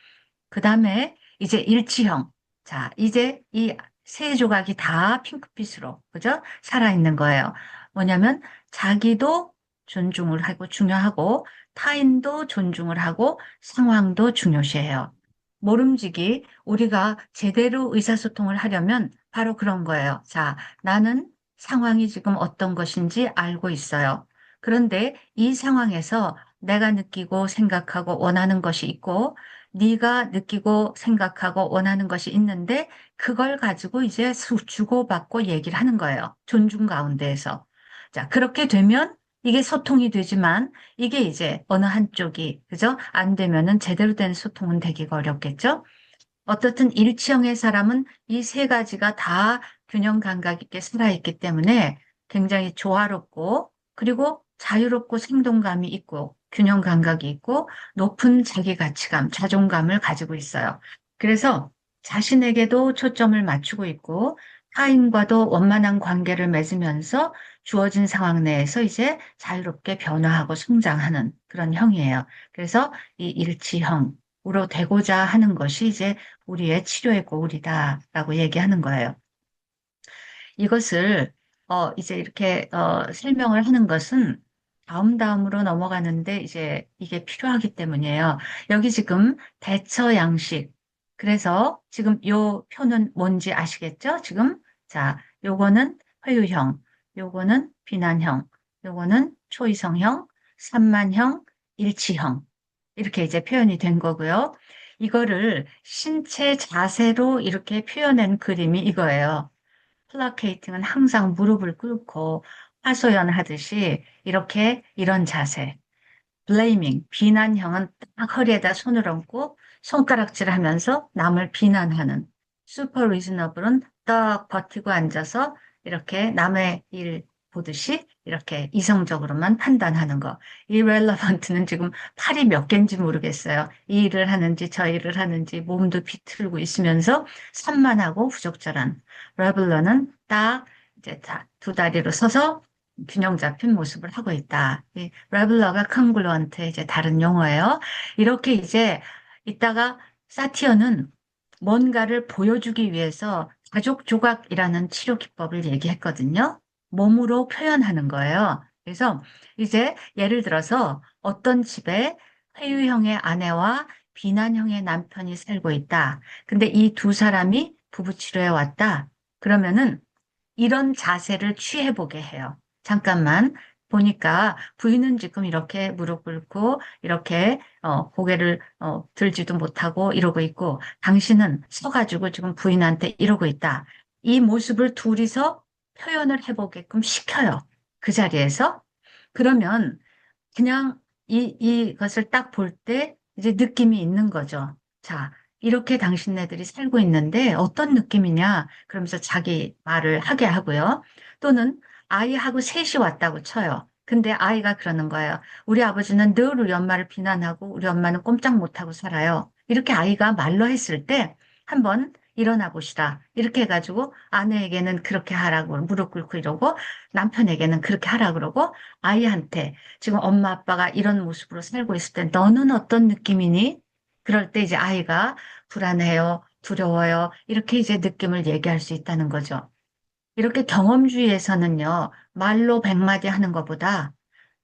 그 다음에 이제 일치형. 자, 이제 이 세 조각이 다 핑크빛으로, 그죠? 살아있는 거예요. 뭐냐면 자기도 존중을 하고 중요하고 타인도 존중을 하고 상황도 중요시해요. 모름지기 우리가 제대로 의사소통을 하려면 바로 그런 거예요. 자, 나는 상황이 지금 어떤 것인지 알고 있어요. 그런데 이 상황에서 내가 느끼고 생각하고 원하는 것이 있고 네가 느끼고 생각하고 원하는 것이 있는데 그걸 가지고 이제 주고받고 얘기를 하는 거예요. 존중 가운데에서. 자, 그렇게 되면 이게 소통이 되지만 이게 이제 어느 한쪽이, 그죠? 안 되면은 제대로 된 소통은 되기가 어렵겠죠? 어떻든 일치형의 사람은 이 세 가지가 다 균형 감각 있게 살아있기 때문에 굉장히 조화롭고 그리고 자유롭고 생동감이 있고 균형 감각이 있고 높은 자기 가치감, 자존감을 가지고 있어요. 그래서 자신에게도 초점을 맞추고 있고 타인과도 원만한 관계를 맺으면서 주어진 상황 내에서 이제 자유롭게 변화하고 성장하는 그런 형이에요. 그래서 이 일치형으로 되고자 하는 것이 이제 우리의 치료의 고울이다라고 얘기하는 거예요. 이것을 이제 이렇게 설명을 하는 것은 다음으로 넘어가는데 이제 이게 필요하기 때문이에요. 여기 지금 대처 양식. 그래서 지금 요 표는 뭔지 아시겠죠? 지금 자, 요거는 회유형, 요거는 비난형, 요거는 초이성형, 산만형, 일치형. 이렇게 이제 표현이 된 거고요. 이거를 신체 자세로 이렇게 표현한 그림이 이거예요. 플라케이팅은 항상 무릎을 꿇고 하소연하듯이 이렇게 이런 자세. 블레이밍, 비난형은 딱 허리에다 손을 얹고 손가락질하면서 남을 비난하는. 슈퍼 리즈너블은 딱 버티고 앉아서 이렇게 남의 일 보듯이 이렇게 이성적으로만 판단하는 거. irrelevant는 지금 팔이 몇 개인지 모르겠어요. 이 일을 하는지 저 일을 하는지 몸도 비틀고 있으면서 산만하고 부적절한. 레블러는 딱 이제 두 다리로 서서 균형 잡힌 모습을 하고 있다. 이 레블러가 컨글루언트 이제 다른 용어예요. 이렇게 이제 이따가 사티어는 뭔가를 보여주기 위해서 가족 조각이라는 치료 기법을 얘기했거든요. 몸으로 표현하는 거예요. 그래서 이제 예를 들어서 어떤 집에 회유형의 아내와 비난형의 남편이 살고 있다. 근데 이 두 사람이 부부 치료에 왔다. 그러면은 이런 자세를 취해보게 해요. 잠깐만 보니까 부인은 지금 이렇게 무릎 꿇고 이렇게 고개를 들지도 못하고 이러고 있고 당신은 서가지고 지금 부인한테 이러고 있다. 이 모습을 둘이서 표현을 해보게끔 시켜요. 그 자리에서. 그러면 그냥 이것을 딱 볼 때 이제 느낌이 있는 거죠. 자, 이렇게 당신네들이 살고 있는데 어떤 느낌이냐? 그러면서 자기 말을 하게 하고요. 또는 아이하고 셋이 왔다고 쳐요. 근데 아이가 그러는 거예요. 우리 아버지는 늘 우리 엄마를 비난하고 우리 엄마는 꼼짝 못하고 살아요. 이렇게 아이가 말로 했을 때 한번 일어나 보시라. 이렇게 해가지고 아내에게는 그렇게 하라고 무릎 꿇고 이러고 남편에게는 그렇게 하라 그러고 아이한테 지금 엄마 아빠가 이런 모습으로 살고 있을 때 너는 어떤 느낌이니? 그럴 때 이제 아이가 불안해요, 두려워요. 이렇게 이제 느낌을 얘기할 수 있다는 거죠. 이렇게 경험주의에서는요, 말로 백마디 하는 것보다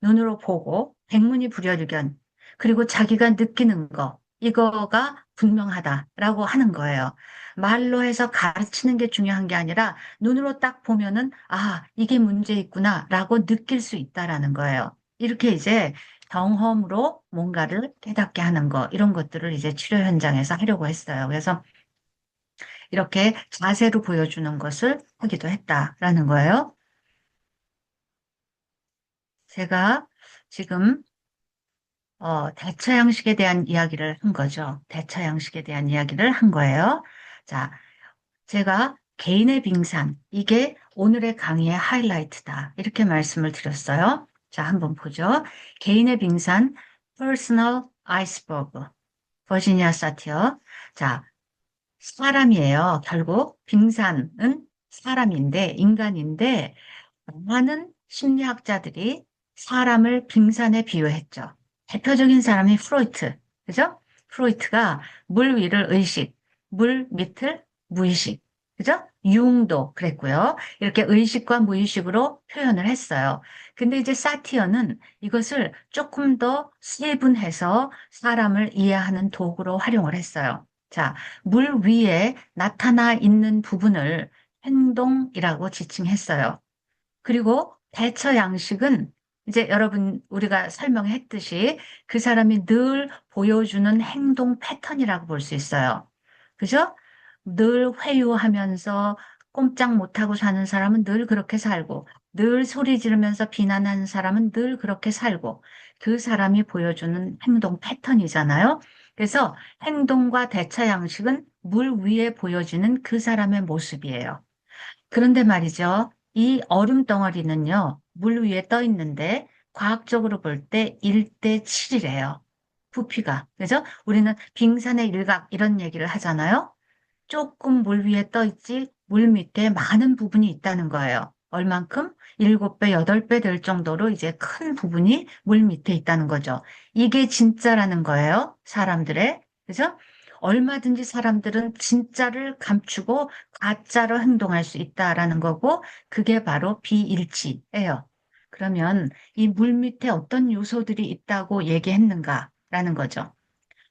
눈으로 보고 백문이 불여일견, 그리고 자기가 느끼는 거, 이거가 분명하다라고 하는 거예요. 말로 해서 가르치는 게 중요한 게 아니라 눈으로 딱 보면은, 아, 이게 문제 있구나라고 느낄 수 있다라는 거예요. 이렇게 이제 경험으로 뭔가를 깨닫게 하는 거, 이런 것들을 이제 치료 현장에서 하려고 했어요. 그래서 이렇게 자세로 보여주는 것을 하기도 했다라는 거예요. 제가 지금 대처 양식에 대한 이야기를 한 거죠. 대처 양식에 대한 이야기를 한 거예요. 자, 제가 개인의 빙산, 이게 오늘의 강의의 하이라이트다. 이렇게 말씀을 드렸어요. 자, 한번 보죠. 개인의 빙산, Personal Iceberg, 버지니아 사티어. 자, 사람이에요. 결국 빙산은 사람인데, 인간인데, 많은 심리학자들이 사람을 빙산에 비유했죠. 대표적인 사람이 프로이트, 그죠? 프로이트가 물 위를 의식, 물 밑을 무의식, 그죠? 융도 그랬고요. 이렇게 의식과 무의식으로 표현을 했어요. 근데 이제 사티어는 이것을 조금 더 세분해서 사람을 이해하는 도구로 활용을 했어요. 자, 물 위에 나타나 있는 부분을 행동이라고 지칭했어요. 그리고 대처 양식은 이제 여러분 우리가 설명했듯이 그 사람이 늘 보여주는 행동 패턴이라고 볼 수 있어요. 그죠? 늘 회유하면서 꼼짝 못하고 사는 사람은 늘 그렇게 살고, 늘 소리 지르면서 비난하는 사람은 늘 그렇게 살고, 그 사람이 보여주는 행동 패턴이잖아요. 그래서 행동과 대처 양식은 물 위에 보여지는 그 사람의 모습이에요. 그런데 말이죠. 이 얼음 덩어리는요, 물 위에 떠 있는데, 과학적으로 볼 때 1대 7이래요. 부피가. 그죠? 우리는 빙산의 일각 이런 얘기를 하잖아요. 조금 물 위에 떠 있지, 물 밑에 많은 부분이 있다는 거예요. 얼만큼? 7배, 8배 될 정도로 이제 큰 부분이 물 밑에 있다는 거죠. 이게 진짜라는 거예요. 사람들의. 그죠? 얼마든지 사람들은 진짜를 감추고 가짜로 행동할 수 있다라는 거고, 그게 바로 비일치예요. 그러면 이 물 밑에 어떤 요소들이 있다고 얘기했는가라는 거죠.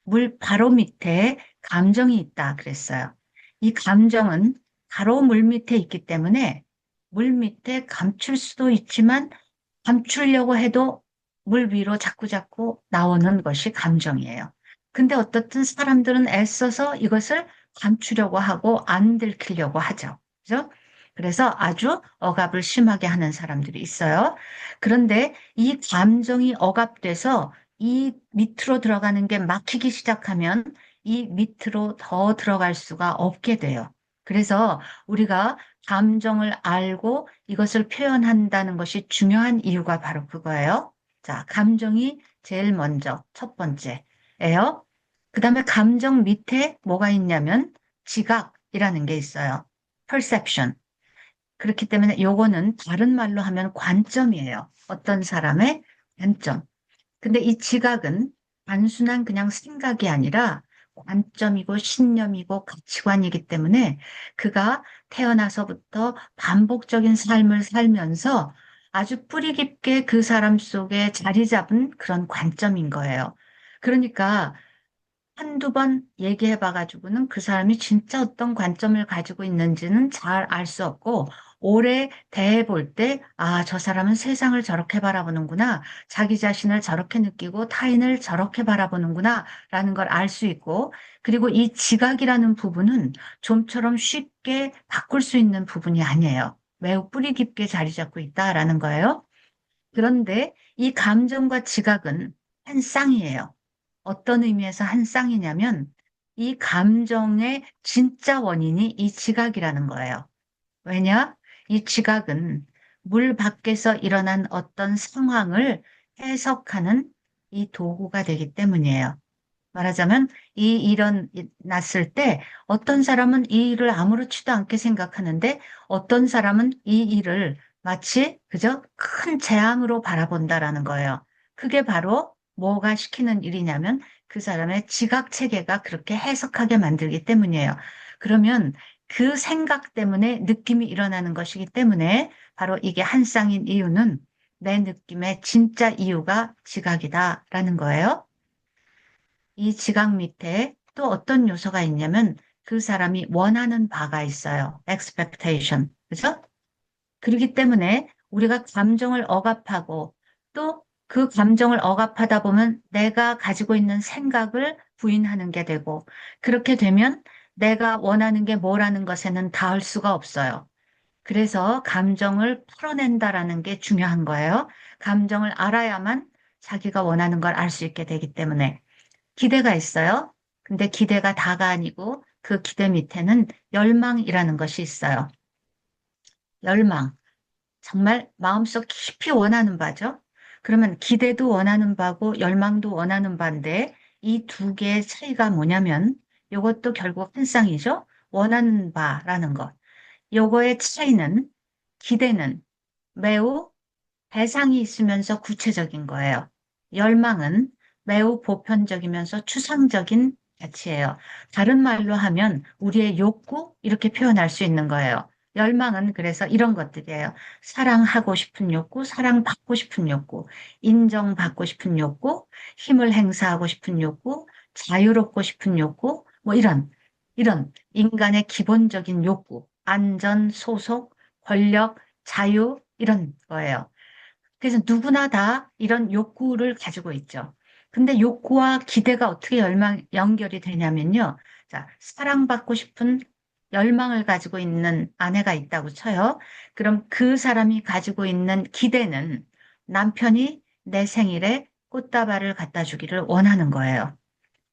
물 바로 밑에 감정이 있다 그랬어요. 이 감정은 바로 물 밑에 있기 때문에 물 밑에 감출 수도 있지만 감추려고 해도 물 위로 자꾸자꾸 나오는 것이 감정이에요. 근데 어떻든 사람들은 애써서 이것을 감추려고 하고 안 들키려고 하죠. 그죠? 그래서 아주 억압을 심하게 하는 사람들이 있어요. 그런데 이 감정이 억압돼서 이 밑으로 들어가는 게 막히기 시작하면 이 밑으로 더 들어갈 수가 없게 돼요. 그래서 우리가 감정을 알고 이것을 표현한다는 것이 중요한 이유가 바로 그거예요. 자, 감정이 제일 먼저 첫 번째예요. 그 다음에 감정 밑에 뭐가 있냐면 지각이라는 게 있어요. perception. 그렇기 때문에 요거는 다른 말로 하면 관점이에요. 어떤 사람의 관점. 근데 이 지각은 단순한 그냥 생각이 아니라 관점이고 신념이고 가치관이기 때문에 그가 태어나서부터 반복적인 삶을 살면서 아주 뿌리 깊게 그 사람 속에 자리 잡은 그런 관점인 거예요. 그러니까 한두 번 얘기해 봐가지고는 그 사람이 진짜 어떤 관점을 가지고 있는지는 잘 알 수 없고, 오래 대해 볼 때, 아, 저 사람은 세상을 저렇게 바라보는구나, 자기 자신을 저렇게 느끼고 타인을 저렇게 바라보는구나, 라는 걸 알 수 있고, 그리고 이 지각이라는 부분은 좀처럼 쉽게 바꿀 수 있는 부분이 아니에요. 매우 뿌리 깊게 자리 잡고 있다라는 거예요. 그런데 이 감정과 지각은 한 쌍이에요. 어떤 의미에서 한 쌍이냐면 이 감정의 진짜 원인이 이 지각이라는 거예요. 왜냐? 이 지각은 물 밖에서 일어난 어떤 상황을 해석하는 이 도구가 되기 때문이에요. 말하자면 이 일은 났을 때 어떤 사람은 이 일을 아무렇지도 않게 생각하는데 어떤 사람은 이 일을 마치 그저 큰 재앙으로 바라본다라는 거예요. 그게 바로 뭐가 시키는 일이냐면 그 사람의 지각 체계가 그렇게 해석하게 만들기 때문이에요. 그러면 그 생각 때문에 느낌이 일어나는 것이기 때문에 바로 이게 한 쌍인 이유는 내 느낌의 진짜 이유가 지각이다라는 거예요. 이 지각 밑에 또 어떤 요소가 있냐면 그 사람이 원하는 바가 있어요. expectation. 그죠? 그렇기 때문에 우리가 감정을 억압하고 또 그 감정을 억압하다 보면 내가 가지고 있는 생각을 부인하는 게 되고 그렇게 되면 내가 원하는 게 뭐라는 것에는 닿을 수가 없어요. 그래서 감정을 풀어낸다라는 게 중요한 거예요. 감정을 알아야만 자기가 원하는 걸 알 수 있게 되기 때문에 기대가 있어요. 근데 기대가 다가 아니고 그 기대 밑에는 열망이라는 것이 있어요. 열망. 정말 마음속 깊이 원하는 바죠. 그러면 기대도 원하는 바고 열망도 원하는 바인데 이 두 개의 차이가 뭐냐면 이것도 결국 한 쌍이죠. 원하는 바라는 것. 요거의 차이는 기대는 매우 대상이 있으면서 구체적인 거예요. 열망은 매우 보편적이면서 추상적인 가치예요. 다른 말로 하면 우리의 욕구 이렇게 표현할 수 있는 거예요. 열망은 그래서 이런 것들이에요. 사랑하고 싶은 욕구, 사랑받고 싶은 욕구, 인정받고 싶은 욕구, 힘을 행사하고 싶은 욕구, 자유롭고 싶은 욕구, 뭐 이런 인간의 기본적인 욕구, 안전, 소속, 권력, 자유, 이런 거예요. 그래서 누구나 다 이런 욕구를 가지고 있죠. 근데 욕구와 기대가 어떻게 연결이 되냐면요. 자, 사랑받고 싶은 열망을 가지고 있는 아내가 있다고 쳐요. 그럼 그 사람이 가지고 있는 기대는 남편이 내 생일에 꽃다발을 갖다 주기를 원하는 거예요.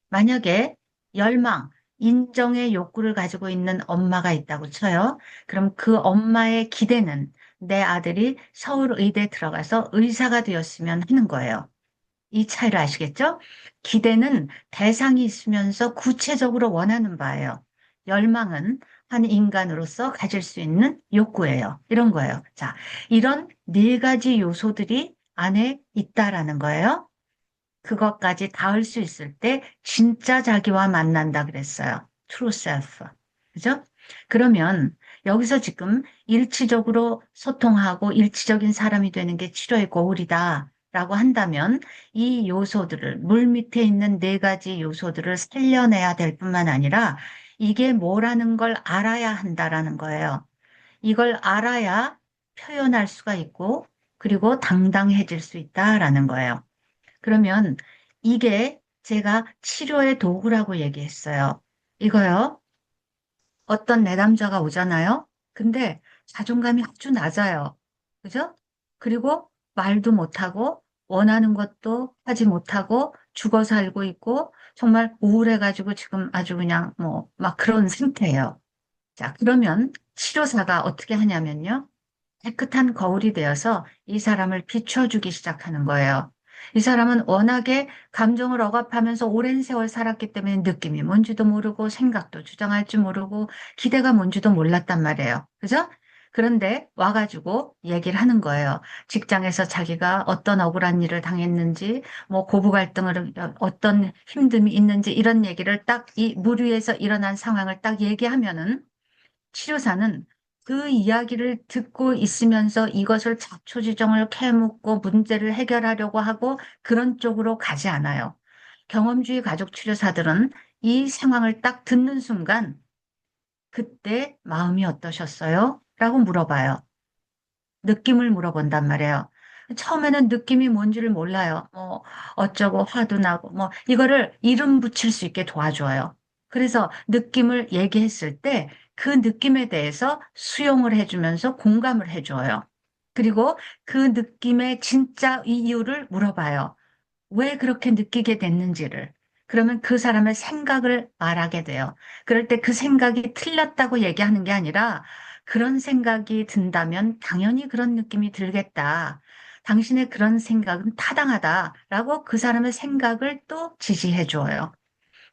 만약에 열망, 인정의 욕구를 가지고 있는 엄마가 있다고 쳐요. 그럼 그 엄마의 기대는 내 아들이 서울의대에 들어가서 의사가 되었으면 하는 거예요. 이 차이를 아시겠죠? 기대는 대상이 있으면서 구체적으로 원하는 바예요. 열망은 한 인간으로서 가질 수 있는 욕구예요. 이런 거예요. 자, 이런 네 가지 요소들이 안에 있다라는 거예요. 그것까지 닿을 수 있을 때 진짜 자기와 만난다 그랬어요. True self. 그죠? 그러면 여기서 지금 일치적으로 소통하고 일치적인 사람이 되는 게 치료의 고울이다. 라고 한다면 이 요소들을, 물 밑에 있는 네 가지 요소들을 살려내야 될 뿐만 아니라 이게 뭐라는 걸 알아야 한다라는 거예요. 이걸 알아야 표현할 수가 있고 그리고 당당해질 수 있다라는 거예요. 그러면 이게 제가 치료의 도구라고 얘기했어요. 이거요. 어떤 내담자가 오잖아요. 근데 자존감이 아주 낮아요. 그죠? 그리고 말도 못하고 원하는 것도 하지 못하고 죽어 살고 있고 정말 우울해가지고 지금 아주 그냥 뭐 막 그런 상태예요. 자, 그러면 치료사가 어떻게 하냐면요. 깨끗한 거울이 되어서 이 사람을 비춰주기 시작하는 거예요. 이 사람은 워낙에 감정을 억압하면서 오랜 세월 살았기 때문에 느낌이 뭔지도 모르고 생각도 주장할 줄 모르고 기대가 뭔지도 몰랐단 말이에요. 그죠? 그런데 와가지고 얘기를 하는 거예요. 직장에서 자기가 어떤 억울한 일을 당했는지, 뭐 고부 갈등을 어떤 힘듦이 있는지 이런 얘기를 딱 이 물 위에서 일어난 상황을 딱 얘기하면은 치료사는 그 이야기를 듣고 있으면서 이것을 자초지종을 캐묻고 문제를 해결하려고 하고 그런 쪽으로 가지 않아요. 경험주의 가족 치료사들은 이 상황을 딱 듣는 순간 그때 마음이 어떠셨어요? 라고 물어봐요. 느낌을 물어본단 말이에요. 처음에는 느낌이 뭔지를 몰라요. 뭐 어쩌고 화도 나고 뭐 이거를 이름 붙일 수 있게 도와줘요. 그래서 느낌을 얘기했을 때 그 느낌에 대해서 수용을 해주면서 공감을 해줘요. 그리고 그 느낌의 진짜 이유를 물어봐요. 왜 그렇게 느끼게 됐는지를. 그러면 그 사람의 생각을 말하게 돼요. 그럴 때 그 생각이 틀렸다고 얘기하는 게 아니라 그런 생각이 든다면 당연히 그런 느낌이 들겠다. 당신의 그런 생각은 타당하다라고 그 사람의 생각을 또 지지해 줘요.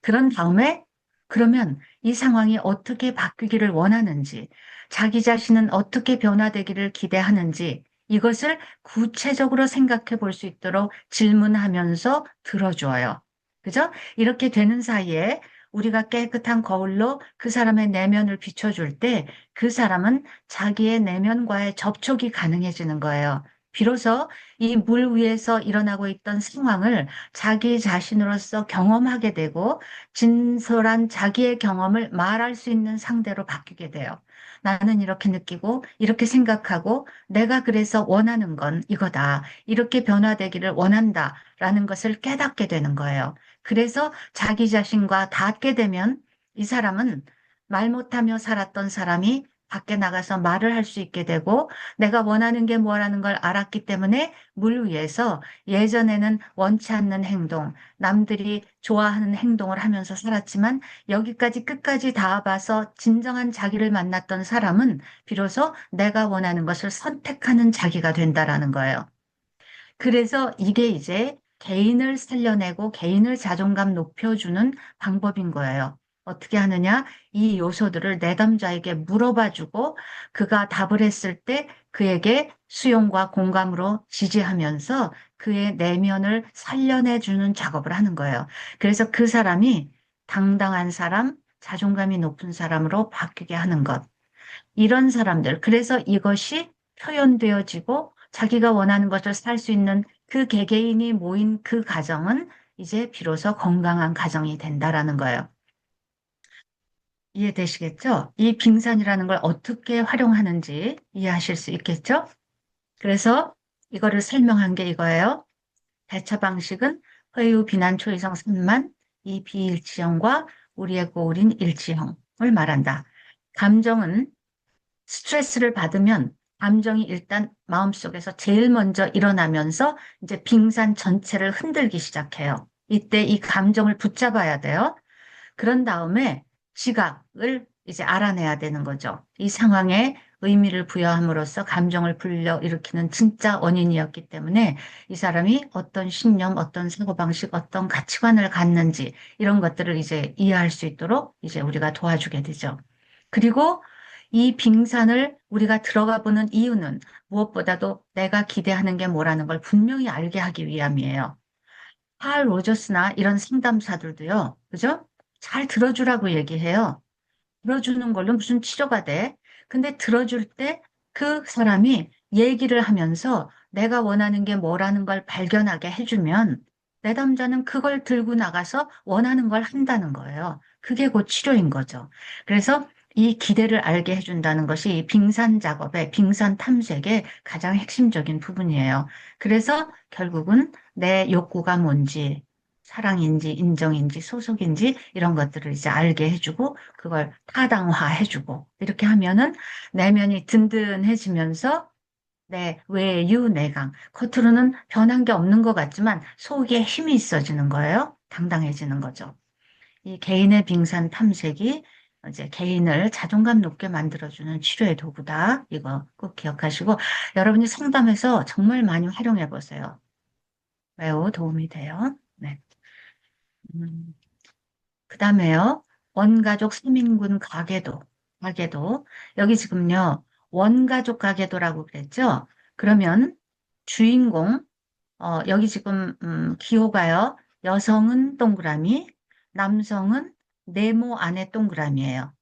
그런 다음에 그러면 이 상황이 어떻게 바뀌기를 원하는지, 자기 자신은 어떻게 변화되기를 기대하는지 이것을 구체적으로 생각해 볼 수 있도록 질문하면서 들어줘요. 그죠? 이렇게 되는 사이에 우리가 깨끗한 거울로 그 사람의 내면을 비춰줄 때 그 사람은 자기의 내면과의 접촉이 가능해지는 거예요. 비로소 이 물 위에서 일어나고 있던 상황을 자기 자신으로서 경험하게 되고 진솔한 자기의 경험을 말할 수 있는 상대로 바뀌게 돼요. 나는 이렇게 느끼고 이렇게 생각하고 내가 그래서 원하는 건 이거다. 이렇게 변화되기를 원한다라는 것을 깨닫게 되는 거예요. 그래서 자기 자신과 닿게 되면 이 사람은 말 못하며 살았던 사람이 밖에 나가서 말을 할 수 있게 되고 내가 원하는 게 뭐라는 걸 알았기 때문에 물 위에서 예전에는 원치 않는 행동, 남들이 좋아하는 행동을 하면서 살았지만 여기까지 끝까지 닿아봐서 진정한 자기를 만났던 사람은 비로소 내가 원하는 것을 선택하는 자기가 된다라는 거예요. 그래서 이게 이제 개인을 살려내고 개인을 자존감 높여주는 방법인 거예요. 어떻게 하느냐? 이 요소들을 내담자에게 물어봐주고 그가 답을 했을 때 그에게 수용과 공감으로 지지하면서 그의 내면을 살려내주는 작업을 하는 거예요. 그래서 그 사람이 당당한 사람, 자존감이 높은 사람으로 바뀌게 하는 것. 이런 사람들. 그래서 이것이 표현되어지고 자기가 원하는 것을 살 수 있는 그 개개인이 모인 그 가정은 이제 비로소 건강한 가정이 된다라는 거예요. 이해되시겠죠? 이 빙산이라는 걸 어떻게 활용하는지 이해하실 수 있겠죠? 그래서 이거를 설명한 게 이거예요. 대처 방식은 회유, 비난, 초이성, 산만, 이 비일치형과 우리의 고울인 일치형을 말한다. 감정은 스트레스를 받으면 감정이 일단 마음속에서 제일 먼저 일어나면서 이제 빙산 전체를 흔들기 시작해요. 이때 이 감정을 붙잡아야 돼요. 그런 다음에 지각을 이제 알아내야 되는 거죠. 이 상황에 의미를 부여함으로써 감정을 불러일으키는 진짜 원인이었기 때문에 이 사람이 어떤 신념, 어떤 사고방식, 어떤 가치관을 갖는지 이런 것들을 이제 이해할 수 있도록 이제 우리가 도와주게 되죠. 그리고 이 빙산을 우리가 들어가 보는 이유는 무엇보다도 내가 기대하는 게 뭐라는 걸 분명히 알게 하기 위함이에요. 팔 로저스나 이런 상담사들도요, 그죠? 잘 들어주라고 얘기해요. 들어주는 걸로 무슨 치료가 돼? 근데 들어줄 때 그 사람이 얘기를 하면서 내가 원하는 게 뭐라는 걸 발견하게 해주면 내담자는 그걸 들고 나가서 원하는 걸 한다는 거예요. 그게 곧 치료인 거죠. 그래서 이 기대를 알게 해준다는 것이 이 빙산 작업의 빙산 탐색의 가장 핵심적인 부분이에요. 그래서 결국은 내 욕구가 뭔지, 사랑인지, 인정인지, 소속인지 이런 것들을 이제 알게 해주고 그걸 타당화해주고 이렇게 하면은 내면이 든든해지면서 내 외유 내강 겉으로는 변한 게 없는 것 같지만 속에 힘이 있어지는 거예요. 당당해지는 거죠. 이 개인의 빙산 탐색이 이제 개인을 자존감 높게 만들어주는 치료의 도구다. 이거 꼭 기억하시고 여러분이 상담에서 정말 많이 활용해 보세요. 매우 도움이 돼요. 네. 음. 그다음에요. 원가족 3인군 가계도. 여기 지금요. 원가족 가계도라고 그랬죠? 그러면 주인공, 여기 지금, 기호가요. 여성은 동그라미, 남성은 네모 안에 동그라미예요.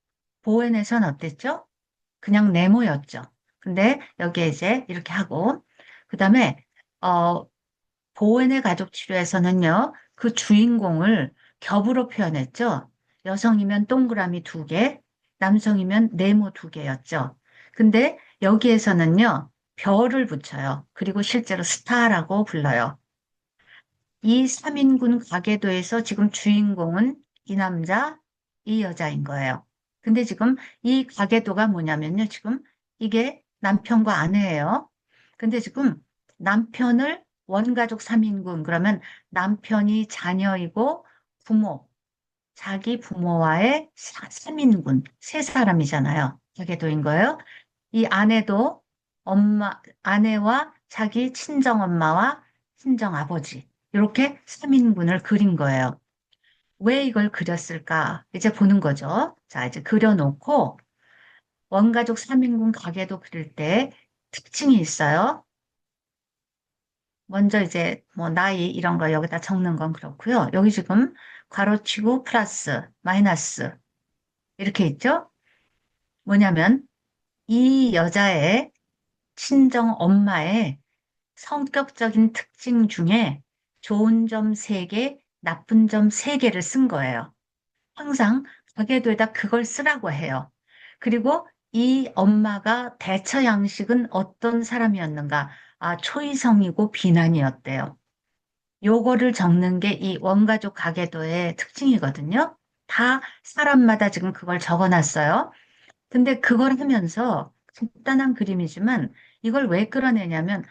보엔에선 어땠죠? 그냥 네모였죠. 근데 여기에 이제 이렇게 하고, 그다음에, 어, 보은의 가족 치료에서는요, 그 주인공을 겹으로 표현했죠. 여성이면 동그라미 두 개, 남성이면 네모 두 개였죠. 근데 여기에서는요, 별을 붙여요. 그리고 실제로 스타라고 불러요. 이 3인군 가계도에서 지금 주인공은 이 남자, 이 여자인 거예요. 근데 지금 이 가계도가 뭐냐면요, 지금 이게 남편과 아내예요. 근데 지금 남편을 원가족 3인군, 그러면 남편이 자녀이고 부모, 자기 부모와의 3인군, 세 사람이잖아요. 가계도인 거예요. 이 아내도 아내와 자기 친정엄마와 친정아버지, 이렇게 3인군을 그린 거예요. 왜 이걸 그렸을까? 이제 보는 거죠. 자, 이제 그려놓고 원가족 3인군 가계도 그릴 때 특징이 있어요. 먼저 이제 뭐 나이 이런 거 여기다 적는 건 그렇고요. 여기 지금 괄호치고 플러스, 마이너스 이렇게 있죠? 뭐냐면 이 여자의 친정 엄마의 성격적인 특징 중에 좋은 점 3개, 나쁜 점 3개를 쓴 거예요. 항상 가계도에다 그걸 쓰라고 해요. 그리고 이 엄마가 대처 양식은 어떤 사람이었는가? 아, 초이성이고 비난이었대요. 요거를 적는 게 이 원가족 가계도의 특징이거든요. 다 사람마다 지금 그걸 적어놨어요. 근데 그걸 하면서 간단한 그림이지만 이걸 왜 끌어내냐면,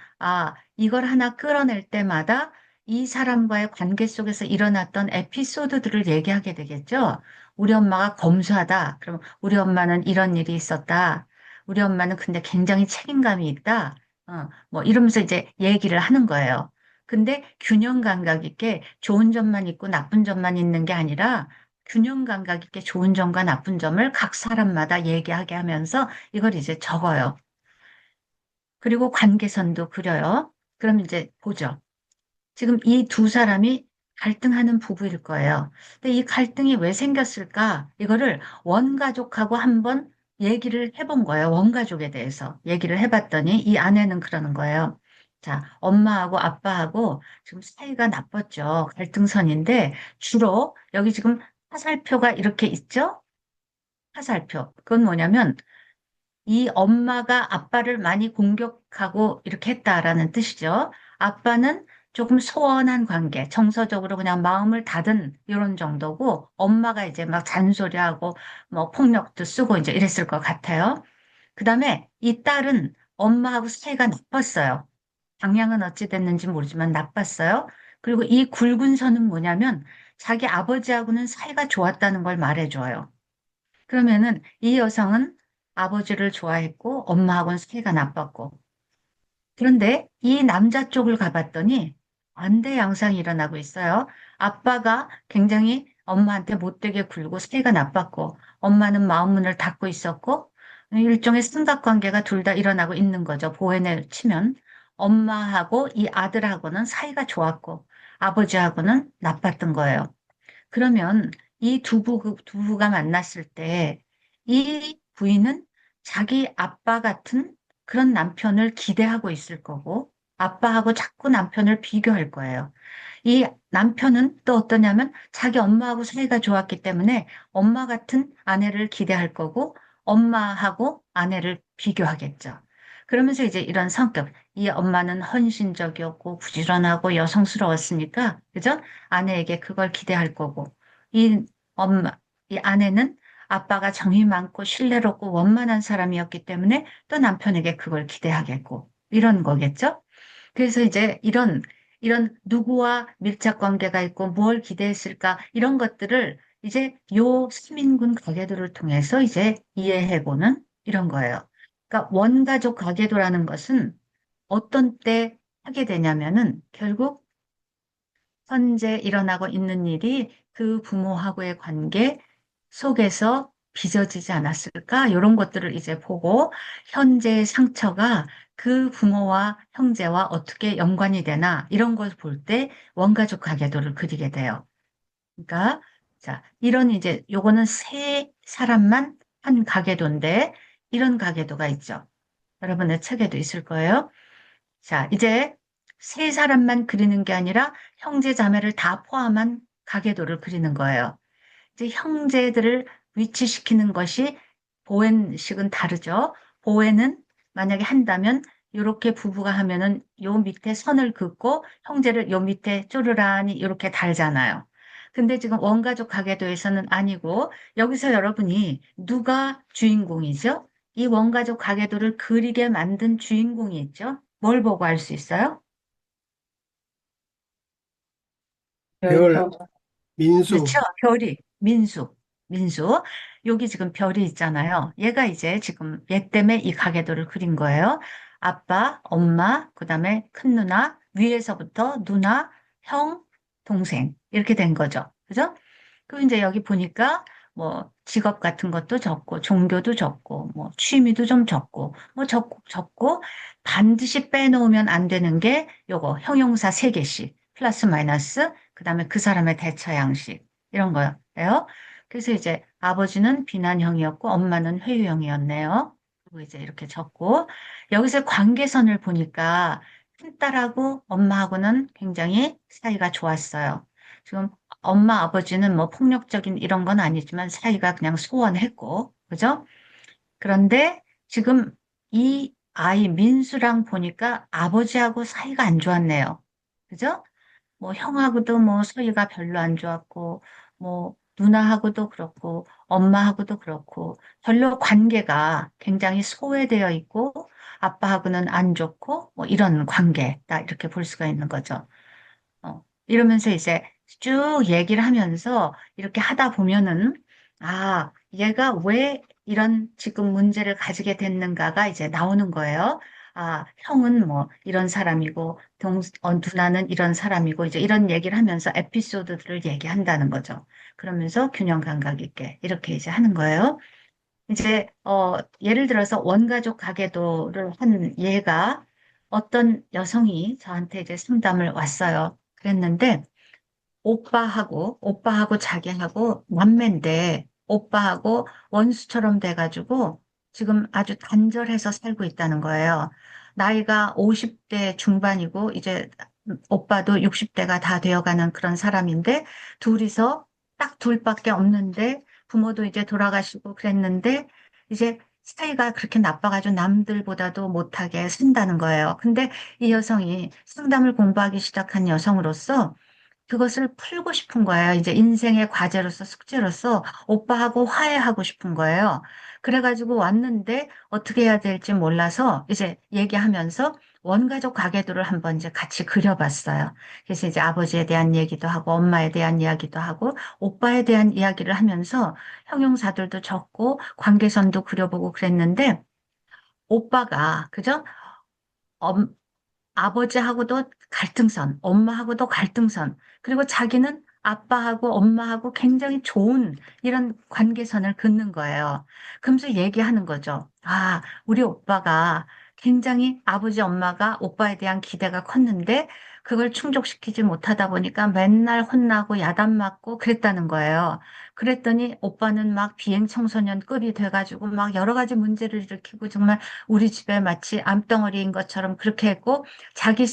이걸 하나 끌어낼 때마다 이 사람과의 관계 속에서 일어났던 에피소드들을 얘기하게 되겠죠. 우리 엄마가 검소하다. 그럼 우리 엄마는 이런 일이 있었다. 우리 엄마는 근데 굉장히 책임감이 있다. 뭐 이러면서 이제 얘기를 하는 거예요. 근데 균형 감각 있게 좋은 점만 있고 나쁜 점만 있는 게 아니라 균형 감각 있게 좋은 점과 나쁜 점을 각 사람마다 얘기하게 하면서 이걸 이제 적어요. 그리고 관계선도 그려요. 그럼 이제 보죠. 지금 이 두 사람이 갈등하는 부부일 거예요. 근데 이 갈등이 왜 생겼을까? 이거를 원가족하고 한번 얘기를 해본 거예요. 원가족에 대해서 얘기를 해봤더니 이 아내는 그러는 거예요. 자, 엄마하고 아빠하고 지금 사이가 나빴죠. 갈등선인데 주로 여기 지금 화살표가 이렇게 있죠? 화살표. 그건 뭐냐면 이 엄마가 아빠를 많이 공격하고 이렇게 했다라는 뜻이죠. 아빠는 조금 소원한 관계, 정서적으로 그냥 마음을 닫은 이런 정도고, 엄마가 이제 막 잔소리하고 뭐 폭력도 쓰고 이제 이랬을 것 같아요. 그 다음에 이 딸은 엄마하고 사이가 나빴어요. 방향은 어찌 됐는지 모르지만 나빴어요. 그리고 이 굵은 선은 뭐냐면 자기 아버지하고는 사이가 좋았다는 걸 말해줘요. 그러면은 이 여성은 아버지를 좋아했고 엄마하고는 사이가 나빴고 그런데 이 남자 쪽을 가봤더니 반대 양상이 일어나고 있어요. 아빠가 굉장히 엄마한테 못되게 굴고 사이가 나빴고 엄마는 마음문을 닫고 있었고 일종의 삼각관계가 둘 다 일어나고 있는 거죠. 보헤를 치면 엄마하고 이 아들하고는 사이가 좋았고 아버지하고는 나빴던 거예요. 그러면 이 두부가 만났을 때 이 부인은 자기 아빠 같은 그런 남편을 기대하고 있을 거고 아빠하고 자꾸 남편을 비교할 거예요. 이 남편은 또 어떠냐면 자기 엄마하고 사이가 좋았기 때문에 엄마 같은 아내를 기대할 거고 엄마하고 아내를 비교하겠죠. 그러면서 이제 이런 성격, 이 엄마는 헌신적이었고 부지런하고 여성스러웠으니까, 그죠? 아내에게 그걸 기대할 거고, 이 엄마, 이 아내는 아빠가 정이 많고 신뢰롭고 원만한 사람이었기 때문에 또 남편에게 그걸 기대하겠고, 이런 거겠죠? 그래서 이제 이런 누구와 밀착 관계가 있고 뭘 기대했을까 이런 것들을 이제 요 스민군 가계도를 통해서 이제 이해해보는 이런 거예요. 그러니까 원가족 가계도라는 것은 어떤 때 하게 되냐면은 결국 현재 일어나고 있는 일이 그 부모하고의 관계 속에서 빚어지지 않았을까? 이런 것들을 이제 보고 현재의 상처가 그 부모와 형제와 어떻게 연관이 되나 이런 걸 볼 때 원가족 가계도를 그리게 돼요. 그러니까 자, 이런 이제 요거는 세 사람만 한 가계도인데 이런 가계도가 있죠. 여러분의 책에도 있을 거예요. 자, 이제 세 사람만 그리는 게 아니라 형제 자매를 다 포함한 가계도를 그리는 거예요. 이제 형제들을 위치시키는 것이 보행식은 다르죠. 보행은 만약에 한다면 이렇게 부부가 하면은 요 밑에 선을 긋고 형제를 요 밑에 쪼르란히 이렇게 달잖아요. 근데 지금 원가족 가계도에서는 아니고 여기서 여러분이 누가 주인공이죠? 이 원가족 가계도를 그리게 만든 주인공이 있죠? 뭘 보고 알 수 있어요? 별, 그렇죠. 민수, 별이, 민수. 여기 지금 별이 있잖아요. 얘가 이제 지금 얘 때문에 이 가계도를 그린 거예요. 아빠, 엄마, 그다음에 큰 누나, 위에서부터 누나, 형, 동생. 이렇게 된 거죠. 그죠? 그리고 이제 여기 보니까 뭐 직업 같은 것도 적고, 종교도 적고, 뭐 취미도 좀 적고, 뭐 적고, 반드시 빼놓으면 안 되는 게 요거 형용사 세개씩 플러스 마이너스, 그다음에 그 사람의 대처 양식 이런 거예요. 그래서 이제 아버지는 비난형이었고 엄마는 회유형이었네요. 그리고 이제 이렇게 적고 여기서 관계선을 보니까 큰딸하고 엄마하고는 굉장히 사이가 좋았어요. 지금 엄마 아버지는 뭐 폭력적인 이런 건 아니지만 사이가 그냥 소원했고 그죠? 그런데 지금 이 아이 민수랑 보니까 아버지하고 사이가 안 좋았네요. 그죠? 뭐 형하고도 뭐 사이가 별로 안 좋았고 뭐 누나하고도 그렇고 엄마하고도 그렇고 별로 관계가 굉장히 소외되어 있고 아빠하고는 안 좋고 뭐 이런 관계다 이렇게 볼 수가 있는 거죠. 이러면서 이제 쭉 얘기를 하면서 이렇게 하다 보면은, 아, 얘가 왜 이런 지금 문제를 가지게 됐는가가 이제 나오는 거예요. 아, 형은 뭐 이런 사람이고, 누나는 이런 사람이고, 이제 이런 얘기를 하면서 에피소드들을 얘기한다는 거죠. 그러면서 균형 감각 있게 이렇게 이제 하는 거예요. 이제, 예를 들어서 원가족 가계도를 한 얘가 어떤 여성이 저한테 이제 상담을 왔어요. 그랬는데, 오빠하고 자기하고 남매인데, 오빠하고 원수처럼 돼가지고 지금 아주 단절해서 살고 있다는 거예요. 나이가 50대 중반이고, 이제 오빠도 60대가 다 되어가는 그런 사람인데, 둘이서 딱 둘밖에 없는데, 부모도 이제 돌아가시고 그랬는데, 이제 사이가 그렇게 나빠가지고 남들보다도 못하게 산다는 거예요. 근데 이 여성이 상담을 공부하기 시작한 여성으로서 그것을 풀고 싶은 거예요. 이제 인생의 과제로서 숙제로서 오빠하고 화해하고 싶은 거예요. 그래가지고 왔는데 어떻게 해야 될지 몰라서 이제 얘기하면서 원가족 가계도를 한번 이제 같이 그려봤어요. 그래서 이제 아버지에 대한 얘기도 하고 엄마에 대한 이야기도 하고 오빠에 대한 이야기를 하면서 형용사들도 적고 관계선도 그려보고 그랬는데 오빠가 그죠? 아버지하고도 갈등선, 엄마하고도 갈등선, 그리고 자기는 아빠하고 엄마하고 굉장히 좋은 이런 관계선을 긋는 거예요. 그러면서 얘기하는 거죠. 아, 우리 오빠가 굉장히 아버지, 엄마가 오빠에 대한 기대가 컸는데 그걸 충족시키지 못하다 보니까 맨날 혼나고 야단 맞고 그랬다는 거예요. 그랬더니 오빠는 막 비행 청소년급이 돼가지고 막 여러 가지 문제를 일으키고 정말 우리 집에 마치 암덩어리인 것처럼 그렇게 했고 자기,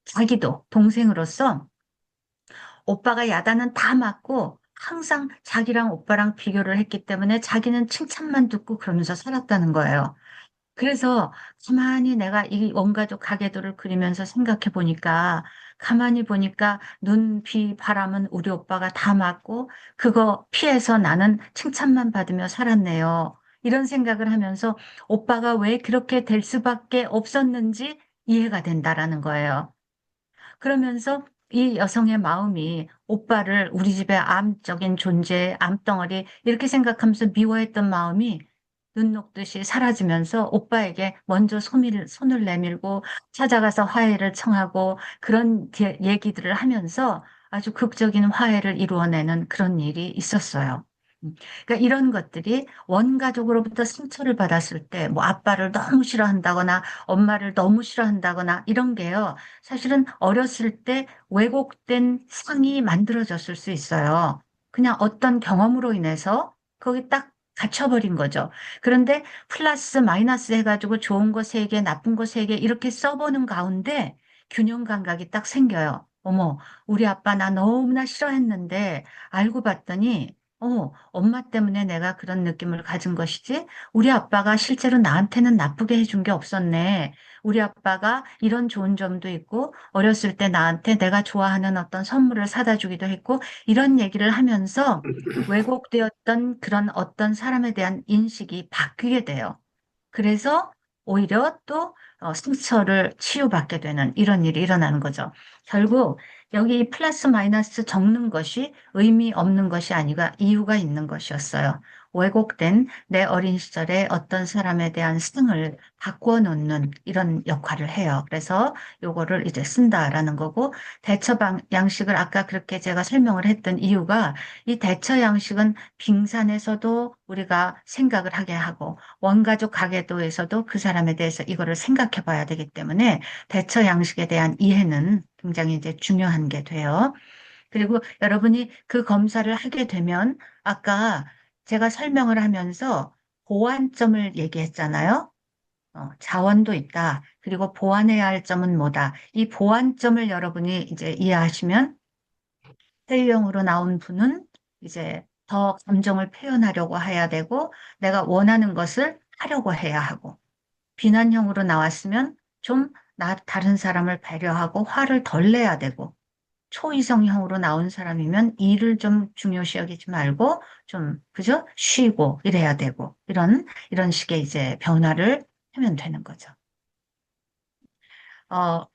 자기도 동생으로서 오빠가 야단은 다 맞고 항상 자기랑 오빠랑 비교를 했기 때문에 자기는 칭찬만 듣고 그러면서 살았다는 거예요. 그래서 가만히 내가 이 원가족 가계도를 그리면서 생각해 보니까 가만히 보니까 눈, 비, 바람은 우리 오빠가 다 맞고 그거 피해서 나는 칭찬만 받으며 살았네요. 이런 생각을 하면서 오빠가 왜 그렇게 될 수밖에 없었는지 이해가 된다라는 거예요. 그러면서 이 여성의 마음이 오빠를 우리 집의 암적인 존재, 암덩어리 이렇게 생각하면서 미워했던 마음이 눈 녹듯이 사라지면서 오빠에게 먼저 손을 내밀고 찾아가서 화해를 청하고 그런 얘기들을 하면서 아주 극적인 화해를 이루어내는 그런 일이 있었어요. 그러니까 이런 것들이 원가족으로부터 상처를 받았을 때, 뭐 아빠를 너무 싫어한다거나 엄마를 너무 싫어한다거나 이런 게요. 사실은 어렸을 때 왜곡된 상이 만들어졌을 수 있어요. 그냥 어떤 경험으로 인해서 거기 딱 갇혀버린 거죠. 그런데 플러스 마이너스 해가지고 좋은 거 세 개, 나쁜 거 세 개 이렇게 써보는 가운데 균형 감각이 딱 생겨요. 어머, 우리 아빠 나 너무나 싫어했는데 알고 봤더니 엄마 때문에 내가 그런 느낌을 가진 것이지. 우리 아빠가 실제로 나한테는 나쁘게 해준 게 없었네. 우리 아빠가 이런 좋은 점도 있고, 어렸을 때 나한테 내가 좋아하는 어떤 선물을 사다 주기도 했고, 이런 얘기를 하면서 왜곡되었던 그런 어떤 사람에 대한 인식이 바뀌게 돼요. 그래서 오히려 또 상처를 치유받게 되는 이런 일이 일어나는 거죠. 결국 여기 플러스 마이너스 적는 것이 의미 없는 것이 아니라 이유가 있는 것이었어요. 왜곡된 내 어린 시절의 어떤 사람에 대한 승을 바꾸어 놓는 이런 역할을 해요. 그래서 요거를 이제 쓴다라는 거고 대처 양식을 아까 그렇게 제가 설명을 했던 이유가 이 대처 양식은 빙산에서도 우리가 생각을 하게 하고 원가족 가계도에서도 그 사람에 대해서 이거를 생각해 봐야 되기 때문에 대처 양식에 대한 이해는 굉장히 이제 중요한 게 돼요. 그리고 여러분이 그 검사를 하게 되면 아까 제가 설명을 하면서 보완점을 얘기했잖아요. 자원도 있다. 그리고 보완해야 할 점은 뭐다. 이 보완점을 여러분이 이제 이해하시면 L형으로 나온 분은 이제 더 감정을 표현하려고 해야 되고 내가 원하는 것을 하려고 해야 하고 비난형으로 나왔으면 좀 다른 사람을 배려하고 화를 덜 내야 되고 초이성형으로 나온 사람이면 일을 좀 중요시 여기지 말고 좀, 그죠? 쉬고 이래야 되고, 이런 식의 이제 변화를 하면 되는 거죠. 어,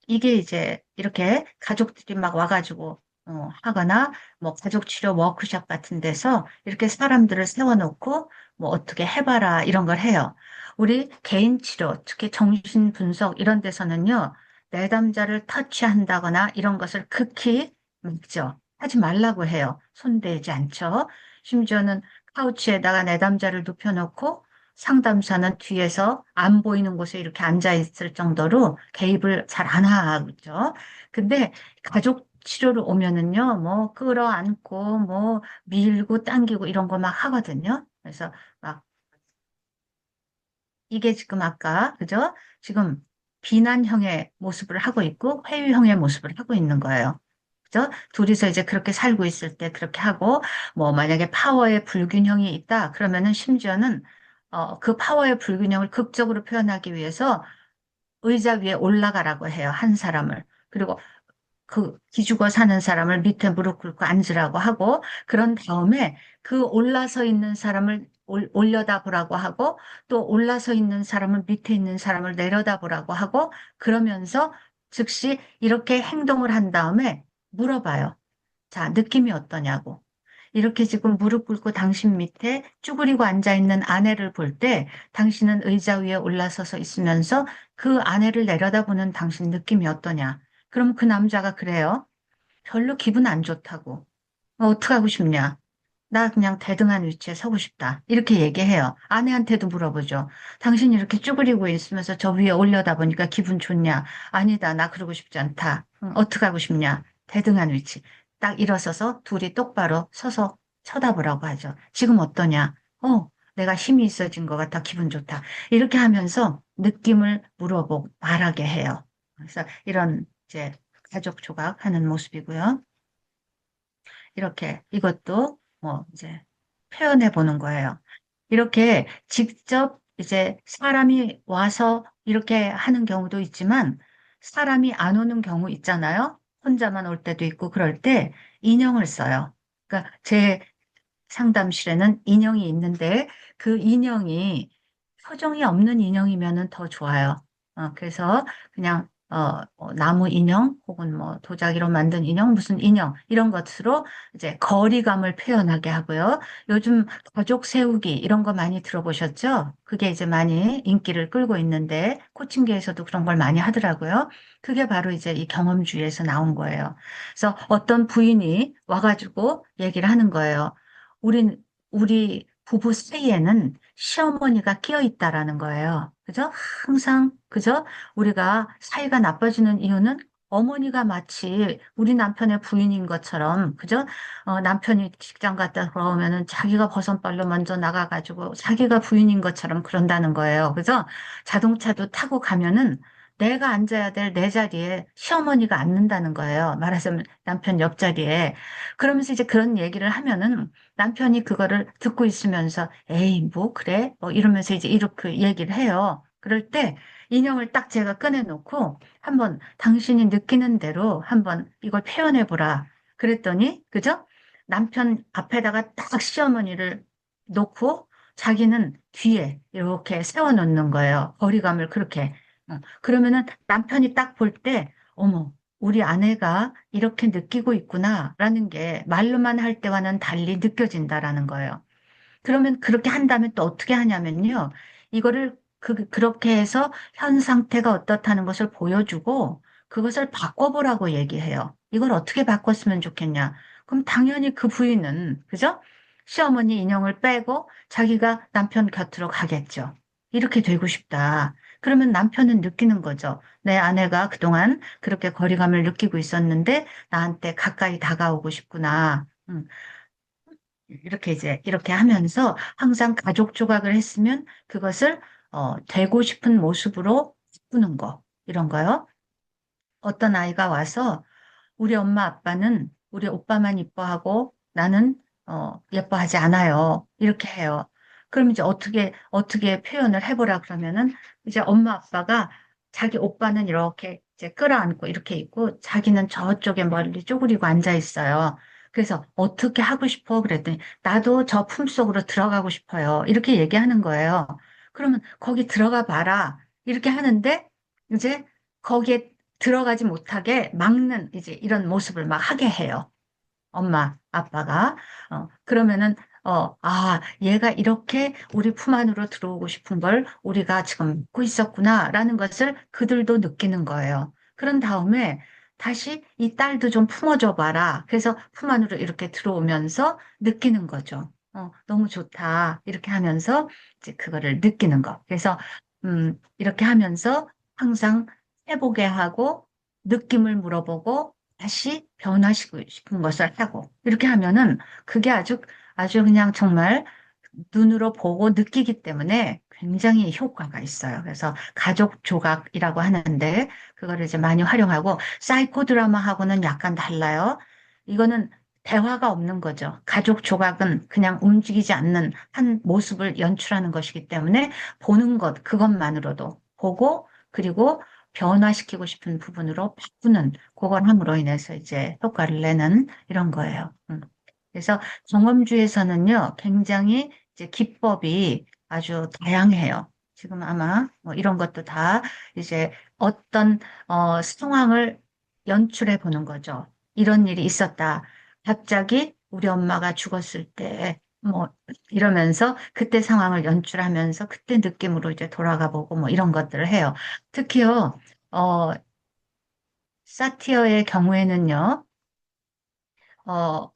이게 이제 이렇게 가족들이 막 와가지고 하거나 뭐 가족 치료 워크숍 같은 데서 이렇게 사람들을 세워놓고 뭐 어떻게 해봐라 이런 걸 해요. 우리 개인 치료, 특히 정신 분석 이런 데서는요, 내담자를 터치한다거나 이런 것을 극히 막죠. 하지 말라고 해요. 손대지 않죠. 심지어는 카우치에다가 내담자를 눕혀놓고 상담사는 뒤에서 안 보이는 곳에 이렇게 앉아 있을 정도로 개입을 잘 안 하죠. 근데 가족 치료를 오면은요, 뭐 끌어안고 뭐 밀고 당기고 이런 거 막 하거든요. 그래서 막 이게 지금 아까 그죠? 지금 비난형의 모습을 하고 있고 회유형의 모습을 하고 있는 거예요. 그죠? 둘이서 이제 그렇게 살고 있을 때 그렇게 하고, 뭐, 만약에 파워의 불균형이 있다, 그러면은 심지어는, 그 파워의 불균형을 극적으로 표현하기 위해서 의자 위에 올라가라고 해요, 한 사람을. 그리고 그 기죽어 사는 사람을 밑에 무릎 꿇고 앉으라고 하고, 그런 다음에 그 올라서 있는 사람을 올려다 보라고 하고, 또 올라서 있는 사람을 밑에 있는 사람을 내려다 보라고 하고, 그러면서 즉시 이렇게 행동을 한 다음에 물어봐요. 자, 느낌이 어떠냐고. 이렇게 지금 무릎 꿇고 당신 밑에 쭈그리고 앉아 있는 아내를 볼 때 당신은 의자 위에 올라서서 있으면서 그 아내를 내려다보는 당신 느낌이 어떠냐. 그럼 그 남자가 그래요. 별로 기분 안 좋다고. 어떡하고 싶냐. 나 그냥 대등한 위치에 서고 싶다. 이렇게 얘기해요. 아내한테도 물어보죠. 당신이 이렇게 쭈그리고 있으면서 저 위에 올려다보니까 기분 좋냐? 아니다. 나 그러고 싶지 않다. 어떡하고 싶냐? 대등한 위치. 딱 일어서서 둘이 똑바로 서서 쳐다보라고 하죠. 지금 어떠냐? 내가 힘이 있어진 것 같아. 기분 좋다. 이렇게 하면서 느낌을 물어보고 말하게 해요. 그래서 이런 이제 가족 조각하는 모습이고요. 이렇게 이것도 뭐 이제 표현해 보는 거예요. 이렇게 직접 이제 사람이 와서 이렇게 하는 경우도 있지만 사람이 안 오는 경우 있잖아요. 혼자만 올 때도 있고 그럴 때 인형을 써요. 그러니까 제 상담실에는 인형이 있는데 그 인형이 표정이 없는 인형이면은 더 좋아요. 그래서 그냥 나무 인형 혹은 뭐 도자기로 만든 인형, 무슨 인형 이런 것으로 이제 거리감을 표현하게 하고요. 요즘 가족 세우기 이런 거 많이 들어보셨죠? 그게 이제 많이 인기를 끌고 있는데 코칭계에서도 그런 걸 많이 하더라고요. 그게 바로 이제 이 경험주의에서 나온 거예요. 그래서 어떤 부인이 와가지고 얘기를 하는 거예요. 우리 부부 사이에는 시어머니가 끼어 있다라는 거예요. 그죠? 항상, 그죠? 우리가 사이가 나빠지는 이유는 어머니가 마치 우리 남편의 부인인 것처럼, 그죠? 남편이 직장 갔다 돌아오면은 자기가 버선발로 먼저 나가가지고 자기가 부인인 것처럼 그런다는 거예요. 그죠? 자동차도 타고 가면은 내가 앉아야 될 내 자리에 시어머니가 앉는다는 거예요. 말하자면 남편 옆자리에. 그러면서 이제 그런 얘기를 하면은 남편이 그거를 듣고 있으면서 에이 뭐 그래? 뭐 이러면서 이제 이렇게 얘기를 해요. 그럴 때 인형을 딱 제가 꺼내놓고 한번 당신이 느끼는 대로 한번 이걸 표현해 보라. 그랬더니 그죠? 남편 앞에다가 딱 시어머니를 놓고 자기는 뒤에 이렇게 세워놓는 거예요. 거리감을 그렇게. 그러면은 남편이 딱 볼 때 어머 우리 아내가 이렇게 느끼고 있구나라는 게 말로만 할 때와는 달리 느껴진다라는 거예요. 그러면 그렇게 한다면 또 어떻게 하냐면요. 이거를 그렇게 해서 현 상태가 어떻다는 것을 보여주고 그것을 바꿔보라고 얘기해요. 이걸 어떻게 바꿨으면 좋겠냐. 그럼 당연히 그 부인은, 그죠? 시어머니 인형을 빼고 자기가 남편 곁으로 가겠죠. 이렇게 되고 싶다. 그러면 남편은 느끼는 거죠. 내 아내가 그동안 그렇게 거리감을 느끼고 있었는데 나한테 가까이 다가오고 싶구나. 이렇게 이제 이렇게 하면서 항상 가족 조각을 했으면 그것을 되고 싶은 모습으로 바꾸는 거 이런 거요. 어떤 아이가 와서 우리 엄마 아빠는 우리 오빠만 이뻐하고 나는 예뻐하지 않아요. 이렇게 해요. 그럼 이제 어떻게 표현을 해보라 그러면은 이제 엄마 아빠가 자기 오빠는 이렇게 이제 끌어안고 이렇게 있고 자기는 저쪽에 멀리 쪼그리고 앉아 있어요. 그래서 어떻게 하고 싶어? 그랬더니 나도 저 품속으로 들어가고 싶어요. 이렇게 얘기하는 거예요. 그러면 거기 들어가 봐라. 이렇게 하는데 이제 거기에 들어가지 못하게 막는 이제 이런 모습을 막 하게 해요. 엄마, 아빠가. 그러면은, 얘가 이렇게 우리 품 안으로 들어오고 싶은 걸 우리가 지금 믿고 있었구나라는 것을 그들도 느끼는 거예요. 그런 다음에 다시 이 딸도 좀 품어줘 봐라. 그래서 품 안으로 이렇게 들어오면서 느끼는 거죠. 너무 좋다. 이렇게 하면서 이제 그거를 느끼는 거. 그래서, 이렇게 하면서 항상 해보게 하고 느낌을 물어보고 다시 변화시키고 싶은 것을 하고 이렇게 하면은 그게 아주 그냥 정말 눈으로 보고 느끼기 때문에 굉장히 효과가 있어요. 그래서 가족 조각이라고 하는데 그거를 이제 많이 활용하고 사이코 드라마하고는 약간 달라요. 이거는 대화가 없는 거죠. 가족 조각은 그냥 움직이지 않는 한 모습을 연출하는 것이기 때문에 보는 것, 그것만으로도 보고 그리고 변화시키고 싶은 부분으로 바꾸는 그걸 함으로 인해서 이제 효과를 내는 이런 거예요. 그래서 경험주에서는요, 굉장히 이제 기법이 아주 다양해요. 지금 아마 뭐 이런 것도 다 이제 어떤 상황을 연출해 보는 거죠. 이런 일이 있었다. 갑자기 우리 엄마가 죽었을 때 뭐 이러면서 그때 상황을 연출하면서 그때 느낌으로 이제 돌아가 보고 뭐 이런 것들을 해요. 특히요, 어, 사티어의 경우에는요,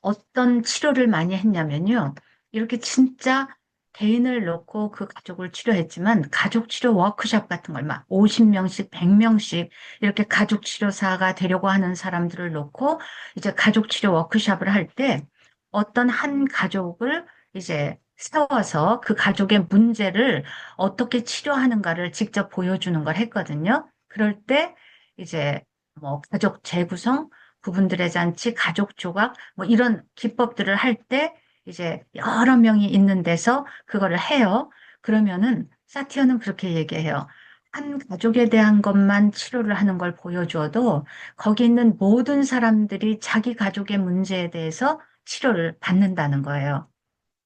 어떤 치료를 많이 했냐면요. 이렇게 진짜 개인을 놓고 그 가족을 치료했지만 가족 치료 워크숍 같은 걸 막 50명씩, 100명씩 이렇게 가족 치료사가 되려고 하는 사람들을 놓고 이제 가족 치료 워크숍을 할 때 어떤 한 가족을 이제 세워서 그 가족의 문제를 어떻게 치료하는가를 직접 보여주는 걸 했거든요. 그럴 때 이제 뭐 가족 재구성, 부분들의 잔치, 가족 조각, 뭐 이런 기법들을 할 때 이제 여러 명이 있는 데서 그거를 해요. 그러면은 사티어는 그렇게 얘기해요. 한 가족에 대한 것만 치료를 하는 걸 보여줘도 거기 있는 모든 사람들이 자기 가족의 문제에 대해서 치료를 받는다는 거예요.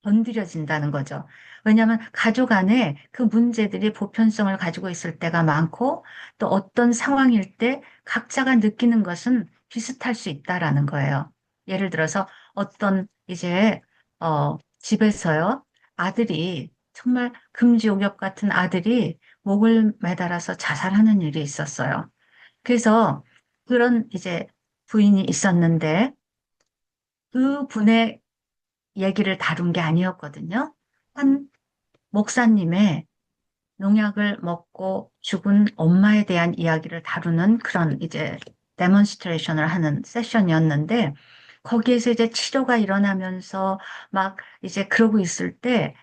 건드려진다는 거죠. 왜냐하면 가족 안에 그 문제들이 보편성을 가지고 있을 때가 많고 또 어떤 상황일 때 각자가 느끼는 것은 비슷할 수 있다라는 거예요. 예를 들어서 어떤 이제 집에서요 아들이 정말 금지옥엽 같은 아들이 목을 매달아서 자살하는 일이 있었어요. 그래서 그런 이제 부인이 있었는데 그 분의 얘기를 다룬 게 아니었거든요. 한 목사님의 농약을 먹고 죽은 엄마에 대한 이야기를 다루는 그런 이제 데몬스트레이션을 하는 세션이었는데 거기에서 이제 치료가 일어나면서 막 이제 그러고 있을 때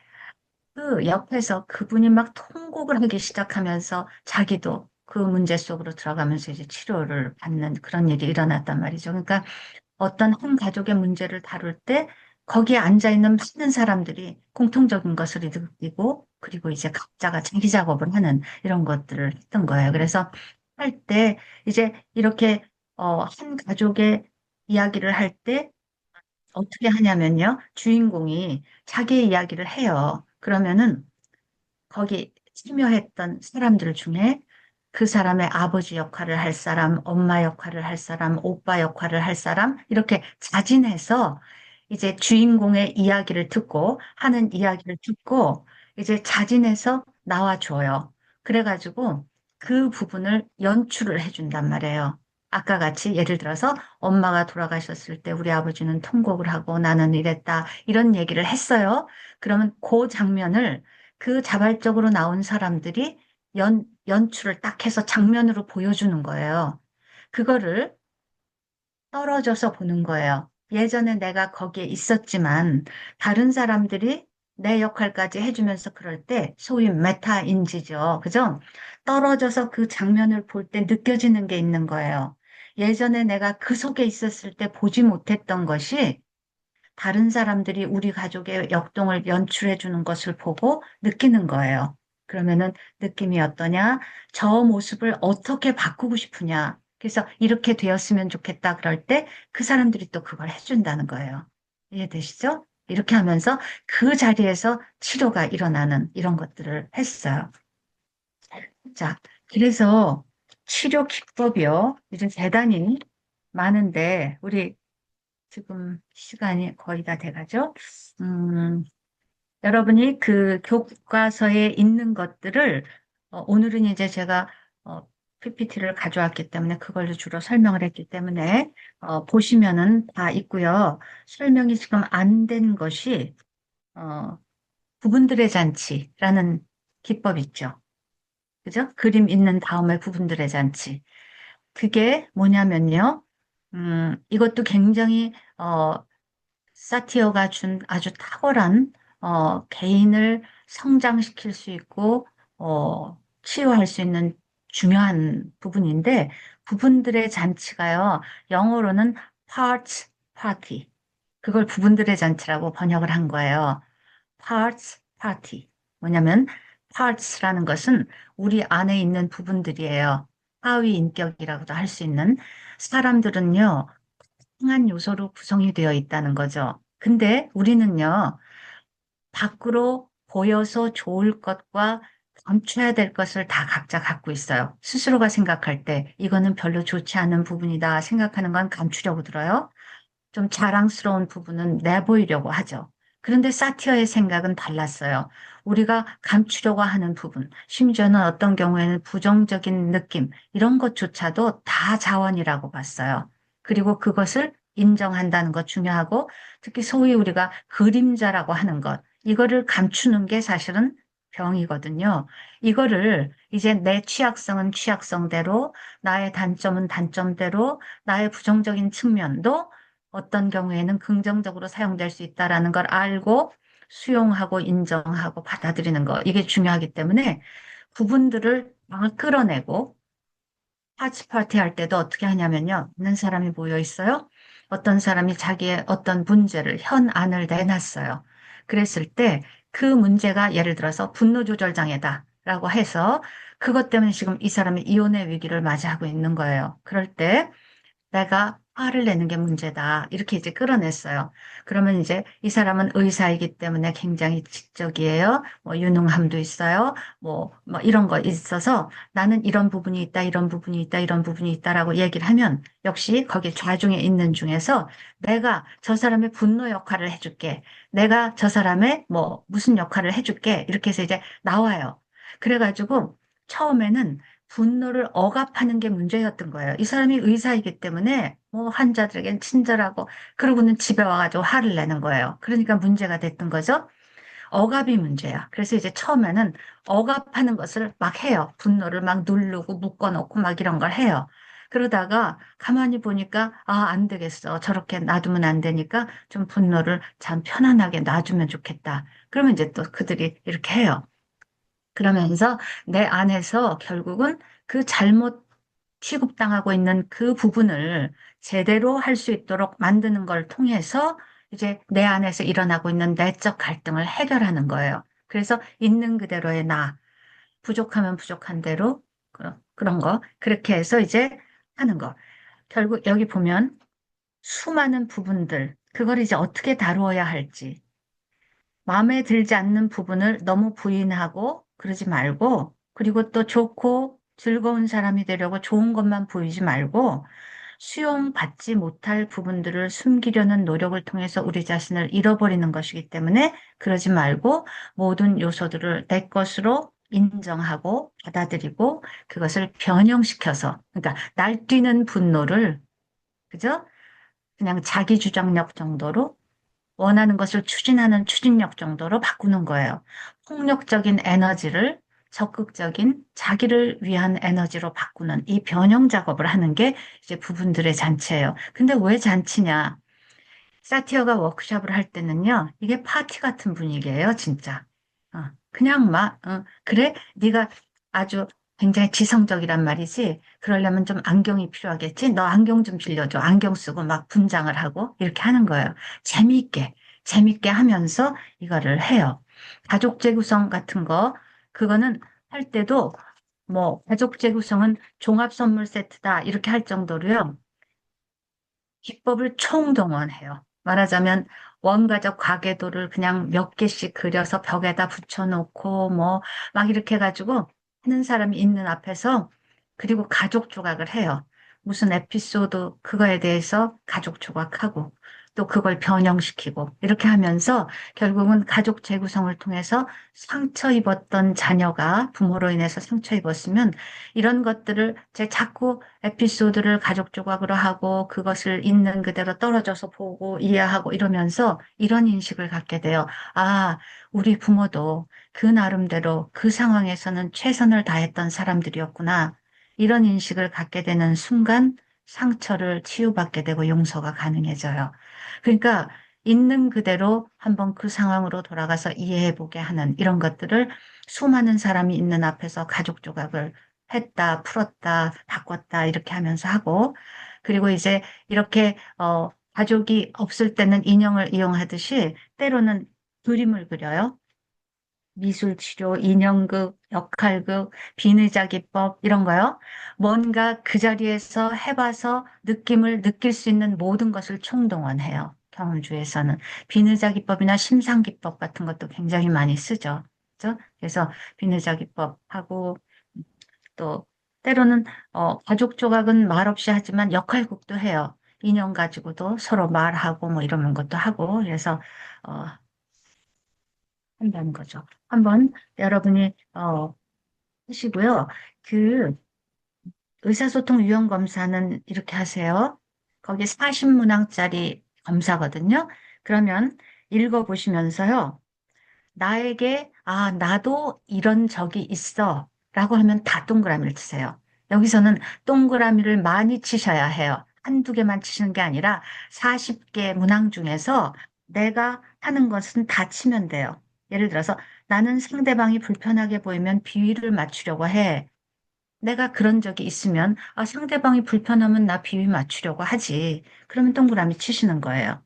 그 옆에서 그분이 막 통곡을 하기 시작하면서 자기도 그 문제 속으로 들어가면서 이제 치료를 받는 그런 일이 일어났단 말이죠. 그러니까 어떤 한 가족의 문제를 다룰 때 거기에 앉아 있는 많은 사람들이 공통적인 것을 느끼고 그리고 이제 각자가 자기 작업을 하는 이런 것들을 했던 거예요. 그래서 할 때 이제 이렇게 한 가족의 이야기를 할 때 어떻게 하냐면요. 주인공이 자기의 이야기를 해요. 그러면은 거기 참여했던 사람들 중에 그 사람의 아버지 역할을 할 사람, 엄마 역할을 할 사람, 오빠 역할을 할 사람, 이렇게 자진해서 이제 주인공의 이야기를 듣고 하는 이야기를 듣고 이제 자진해서 나와줘요. 그래가지고 그 부분을 연출을 해준단 말이에요. 아까 같이 예를 들어서 엄마가 돌아가셨을 때 우리 아버지는 통곡을 하고 나는 이랬다. 이런 얘기를 했어요. 그러면 그 장면을 그 자발적으로 나온 사람들이 연출을 딱 해서 장면으로 보여주는 거예요. 그거를 떨어져서 보는 거예요. 예전에 내가 거기에 있었지만 다른 사람들이 내 역할까지 해주면서 그럴 때 소위 메타인지죠. 그죠? 떨어져서 그 장면을 볼 때 느껴지는 게 있는 거예요. 예전에 내가 그 속에 있었을 때 보지 못했던 것이 다른 사람들이 우리 가족의 역동을 연출해 주는 것을 보고 느끼는 거예요. 그러면은 느낌이 어떠냐? 저 모습을 어떻게 바꾸고 싶으냐? 그래서 이렇게 되었으면 좋겠다 그럴 때 그 사람들이 또 그걸 해준다는 거예요. 이해되시죠? 이렇게 하면서 그 자리에서 치료가 일어나는 이런 것들을 했어요. 자, 그래서 치료 기법이요. 이제 대단히 많은데, 우리 지금 시간이 거의 다 돼가죠? 음, 여러분이 그 교과서에 있는 것들을, 오늘은 이제 제가, PPT를 가져왔기 때문에 그걸로 주로 설명을 했기 때문에, 보시면은 다 있고요. 설명이 지금 안 된 것이, 어, 부분들의 잔치라는 기법 있죠. 그죠? 그림 있는 다음에 부분들의 잔치. 그게 뭐냐면요. 이것도 굉장히, 사티어가 준 아주 탁월한, 개인을 성장시킬 수 있고, 치유할 수 있는 중요한 부분인데, 부분들의 잔치가요, 영어로는 parts party. 그걸 부분들의 잔치라고 번역을 한 거예요. parts party. 뭐냐면 parts라는 것은 우리 안에 있는 부분들이에요. 하위 인격이라고도 할 수 있는 사람들은요, 다양한 요소로 구성이 되어 있다는 거죠. 근데 우리는요, 밖으로 보여서 좋을 것과 감춰야 될 것을 다 각자 갖고 있어요. 스스로가 생각할 때 이거는 별로 좋지 않은 부분이다 생각하는 건 감추려고 들어요. 좀 자랑스러운 부분은 내보이려고 하죠. 그런데 사티어의 생각은 달랐어요. 우리가 감추려고 하는 부분, 심지어는 어떤 경우에는 부정적인 느낌, 이런 것조차도 다 자원이라고 봤어요. 그리고 그것을 인정한다는 것 중요하고, 특히 소위 우리가 그림자라고 하는 것, 이거를 감추는 게 사실은 병이거든요. 이거를 이제 내 취약성은 취약성대로, 나의 단점은 단점대로, 나의 부정적인 측면도 어떤 경우에는 긍정적으로 사용될 수 있다라는 걸 알고 수용하고 인정하고 받아들이는 거. 이게 중요하기 때문에 부분들을 막 끌어내고 파치파티 할 때도 어떻게 하냐면요. 있는 사람이 모여 있어요. 어떤 사람이 자기의 어떤 문제를, 현안을 내놨어요. 그랬을 때 그 문제가 예를 들어서 분노 조절 장애다라고 해서 그것 때문에 지금 이 사람이 이혼의 위기를 맞이하고 있는 거예요. 그럴 때 내가 화를 내는 게 문제다. 이렇게 이제 끌어냈어요. 그러면 이제 이 사람은 의사이기 때문에 굉장히 지적이에요. 뭐 유능함도 있어요. 뭐 이런 거 있어서 나는 이런 부분이 있다, 이런 부분이 있다, 이런 부분이 있다라고 얘기를 하면 역시 거기 좌중에 있는 중에서 내가 저 사람의 분노 역할을 해줄게. 내가 저 사람의 뭐 무슨 역할을 해줄게. 이렇게 해서 이제 나와요. 그래가지고 처음에는 분노를 억압하는 게 문제였던 거예요. 이 사람이 의사이기 때문에 뭐 환자들에겐 친절하고 그러고는 집에 와가지고 화를 내는 거예요. 그러니까 문제가 됐던 거죠. 억압이 문제야. 그래서 이제 처음에는 억압하는 것을 막 해요. 분노를 막 누르고 묶어놓고 막 이런 걸 해요. 그러다가 가만히 보니까 안 되겠어. 저렇게 놔두면 안 되니까 좀 분노를 참 편안하게 놔주면 좋겠다. 그러면 이제 또 그들이 이렇게 해요. 그러면서 내 안에서 결국은 그 잘못 취급당하고 있는 그 부분을 제대로 할 수 있도록 만드는 걸 통해서 이제 내 안에서 일어나고 있는 내적 갈등을 해결하는 거예요. 그래서 있는 그대로의 나, 부족하면 부족한 대로 그런 거 그렇게 해서 이제 하는 거. 결국 여기 보면 수많은 부분들, 그걸 이제 어떻게 다루어야 할지, 마음에 들지 않는 부분을 너무 부인하고 그러지 말고, 그리고 또 좋고 즐거운 사람이 되려고 좋은 것만 보이지 말고, 수용받지 못할 부분들을 숨기려는 노력을 통해서 우리 자신을 잃어버리는 것이기 때문에 그러지 말고 모든 요소들을 내 것으로 인정하고 받아들이고 그것을 변형시켜서, 그러니까 날뛰는 분노를, 그죠? 그냥 자기 주장력 정도로 원하는 것을 추진하는 추진력 정도로 바꾸는 거예요. 폭력적인 에너지를 적극적인 자기를 위한 에너지로 바꾸는 이 변형 작업을 하는 게 이제 부분들의 잔치예요. 근데 왜 잔치냐? 사티어가 워크숍을 할 때는요, 이게 파티 같은 분위기예요, 진짜. 그냥 막, 그래? 네가 아주 굉장히 지성적이란 말이지. 그러려면 좀 안경이 필요하겠지? 너 안경 좀 빌려줘. 안경 쓰고 막 분장을 하고 이렇게 하는 거예요. 재미있게, 재미있게 하면서 이거를 해요. 가족 재구성 같은 거, 그거는 할 때도 뭐 가족 재구성은 종합 선물 세트다 이렇게 할 정도로요. 기법을 총동원해요. 말하자면 원가적 가계도를 그냥 몇 개씩 그려서 벽에다 붙여놓고 뭐 막 이렇게 해가지고 하는 사람이 있는 앞에서 그리고 가족 조각을 해요. 무슨 에피소드 그거에 대해서 가족 조각하고 또 그걸 변형시키고 이렇게 하면서 결국은 가족 재구성을 통해서 상처 입었던 자녀가 부모로 인해서 상처 입었으면 이런 것들을 제 자꾸 에피소드를 가족 조각으로 하고 그것을 있는 그대로 떨어져서 보고 이해하고 이러면서 이런 인식을 갖게 돼요. 아, 우리 부모도 그 나름대로 그 상황에서는 최선을 다했던 사람들이었구나. 이런 인식을 갖게 되는 순간 상처를 치유받게 되고 용서가 가능해져요. 그러니까 있는 그대로 한번 그 상황으로 돌아가서 이해해보게 하는 이런 것들을 수많은 사람이 있는 앞에서 가족 조각을 했다, 풀었다, 바꿨다, 이렇게 하면서 하고, 그리고 이제 이렇게, 가족이 없을 때는 인형을 이용하듯이 때로는 그림을 그려요. 미술 치료, 인형극, 역할극, 비의자 기법, 이런 거요. 뭔가 그 자리에서 해봐서 느낌을 느낄 수 있는 모든 것을 총동원해요. 경험주에서는. 비의자 기법이나 심상 기법 같은 것도 굉장히 많이 쓰죠. 그죠? 그래서 비의자 기법하고 또 때로는 가족 조각은 말없이 하지만 역할극도 해요. 인형 가지고도 서로 말하고 뭐 이러는 것도 하고 그래서 어, 한다는 거죠. 한번 여러분이 하시고요. 그 의사소통 유형 검사는 이렇게 하세요. 거기 40문항짜리 검사거든요. 그러면 읽어보시면서요. 나에게, 아, 나도 이런 적이 있어. 라고 하면 다 동그라미를 치세요. 여기서는 동그라미를 많이 치셔야 해요. 한두 개만 치시는 게 아니라 40개 문항 중에서 내가 하는 것은 다 치면 돼요. 예를 들어서 나는 상대방이 불편하게 보이면 비위를 맞추려고 해. 내가 그런 적이 있으면, 아, 상대방이 불편하면 나 비위 맞추려고 하지. 그러면 동그라미 치시는 거예요.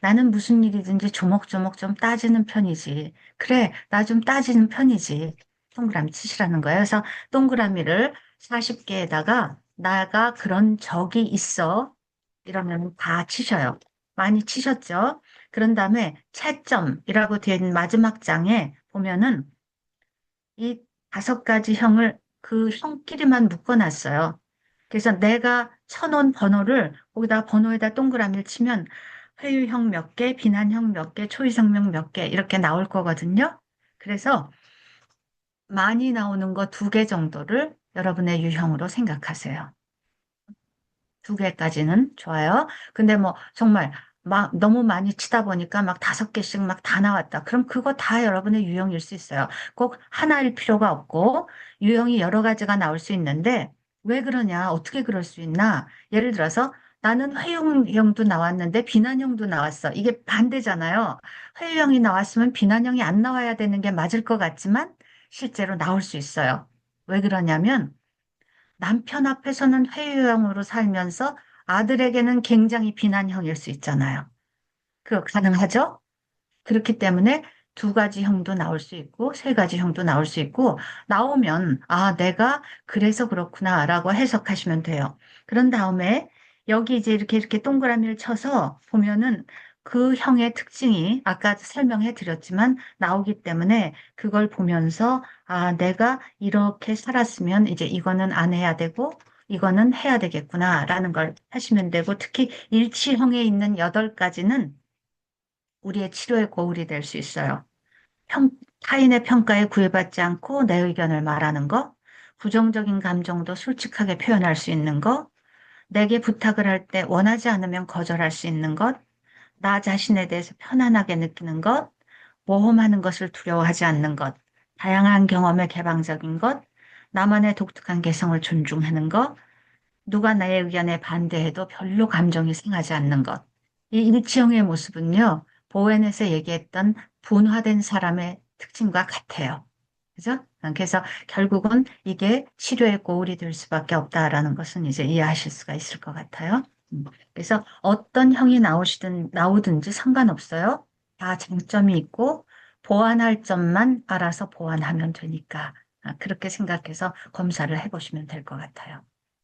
나는 무슨 일이든지 조목조목 좀 따지는 편이지. 그래, 나 좀 따지는 편이지. 동그라미 치시라는 거예요. 그래서 동그라미를 40개에다가 나가 그런 적이 있어. 이러면 다 치셔요. 많이 치셨죠? 그런 다음에 채점이라고 된 마지막 장에 보면은 이 5가지 형을 그 형끼리만 묶어놨어요. 그래서 내가 쳐놓은 번호를 거기다 번호에다 동그라미를 치면 회유형 몇 개, 비난형 몇 개, 초이성명 몇 개 이렇게 나올 거거든요. 그래서 많이 나오는 거 2개 정도를 여러분의 유형으로 생각하세요. 2개까지는 좋아요. 근데 뭐 정말 막 너무 많이 치다 보니까 막 5개씩 막 다 나왔다. 그럼 그거 다 여러분의 유형일 수 있어요. 꼭 하나일 필요가 없고 유형이 여러 가지가 나올 수 있는데 왜 그러냐? 어떻게 그럴 수 있나? 예를 들어서 나는 회유형도 나왔는데 비난형도 나왔어. 이게 반대잖아요. 회유형이 나왔으면 비난형이 안 나와야 되는 게 맞을 것 같지만 실제로 나올 수 있어요. 왜 그러냐면 남편 앞에서는 회유형으로 살면서 아들에게는 굉장히 비난형일 수 있잖아요. 그 가능하죠? 그렇기 때문에 2가지 형도 나올 수 있고 3가지 형도 나올 수 있고 나오면 아, 내가 그래서 그렇구나라고 해석하시면 돼요. 그런 다음에 여기 이제 이렇게 동그라미를 쳐서 보면은 그 형의 특징이 아까 설명해 드렸지만 나오기 때문에 그걸 보면서 아, 내가 이렇게 살았으면 이제 이거는 안 해야 되고 이거는 해야 되겠구나라는 걸 하시면 되고 특히 일치형에 있는 8가지는 우리의 치료의 고울이 될 수 있어요. 타인의 평가에 구애받지 않고 내 의견을 말하는 거, 부정적인 감정도 솔직하게 표현할 수 있는 거, 내게 부탁을 할 때 원하지 않으면 거절할 수 있는 것, 나 자신에 대해서 편안하게 느끼는 것, 모험하는 것을 두려워하지 않는 것, 다양한 경험에 개방적인 것, 나만의 독특한 개성을 존중하는 것, 누가 나의 의견에 반대해도 별로 감정이 상하지 않는 것. 이 일치형의 모습은요, 보웬에서 얘기했던 분화된 사람의 특징과 같아요. 그죠? 그래서 결국은 이게 치료의 고울이 될 수밖에 없다라는 것은 이제 이해하실 수가 있을 것 같아요. 그래서 어떤 형이 나오든지 상관없어요. 다 장점이 있고 보완할 점만 알아서 보완하면 되니까 그렇게 생각해서 검사를 해보시면 될 것 같아요.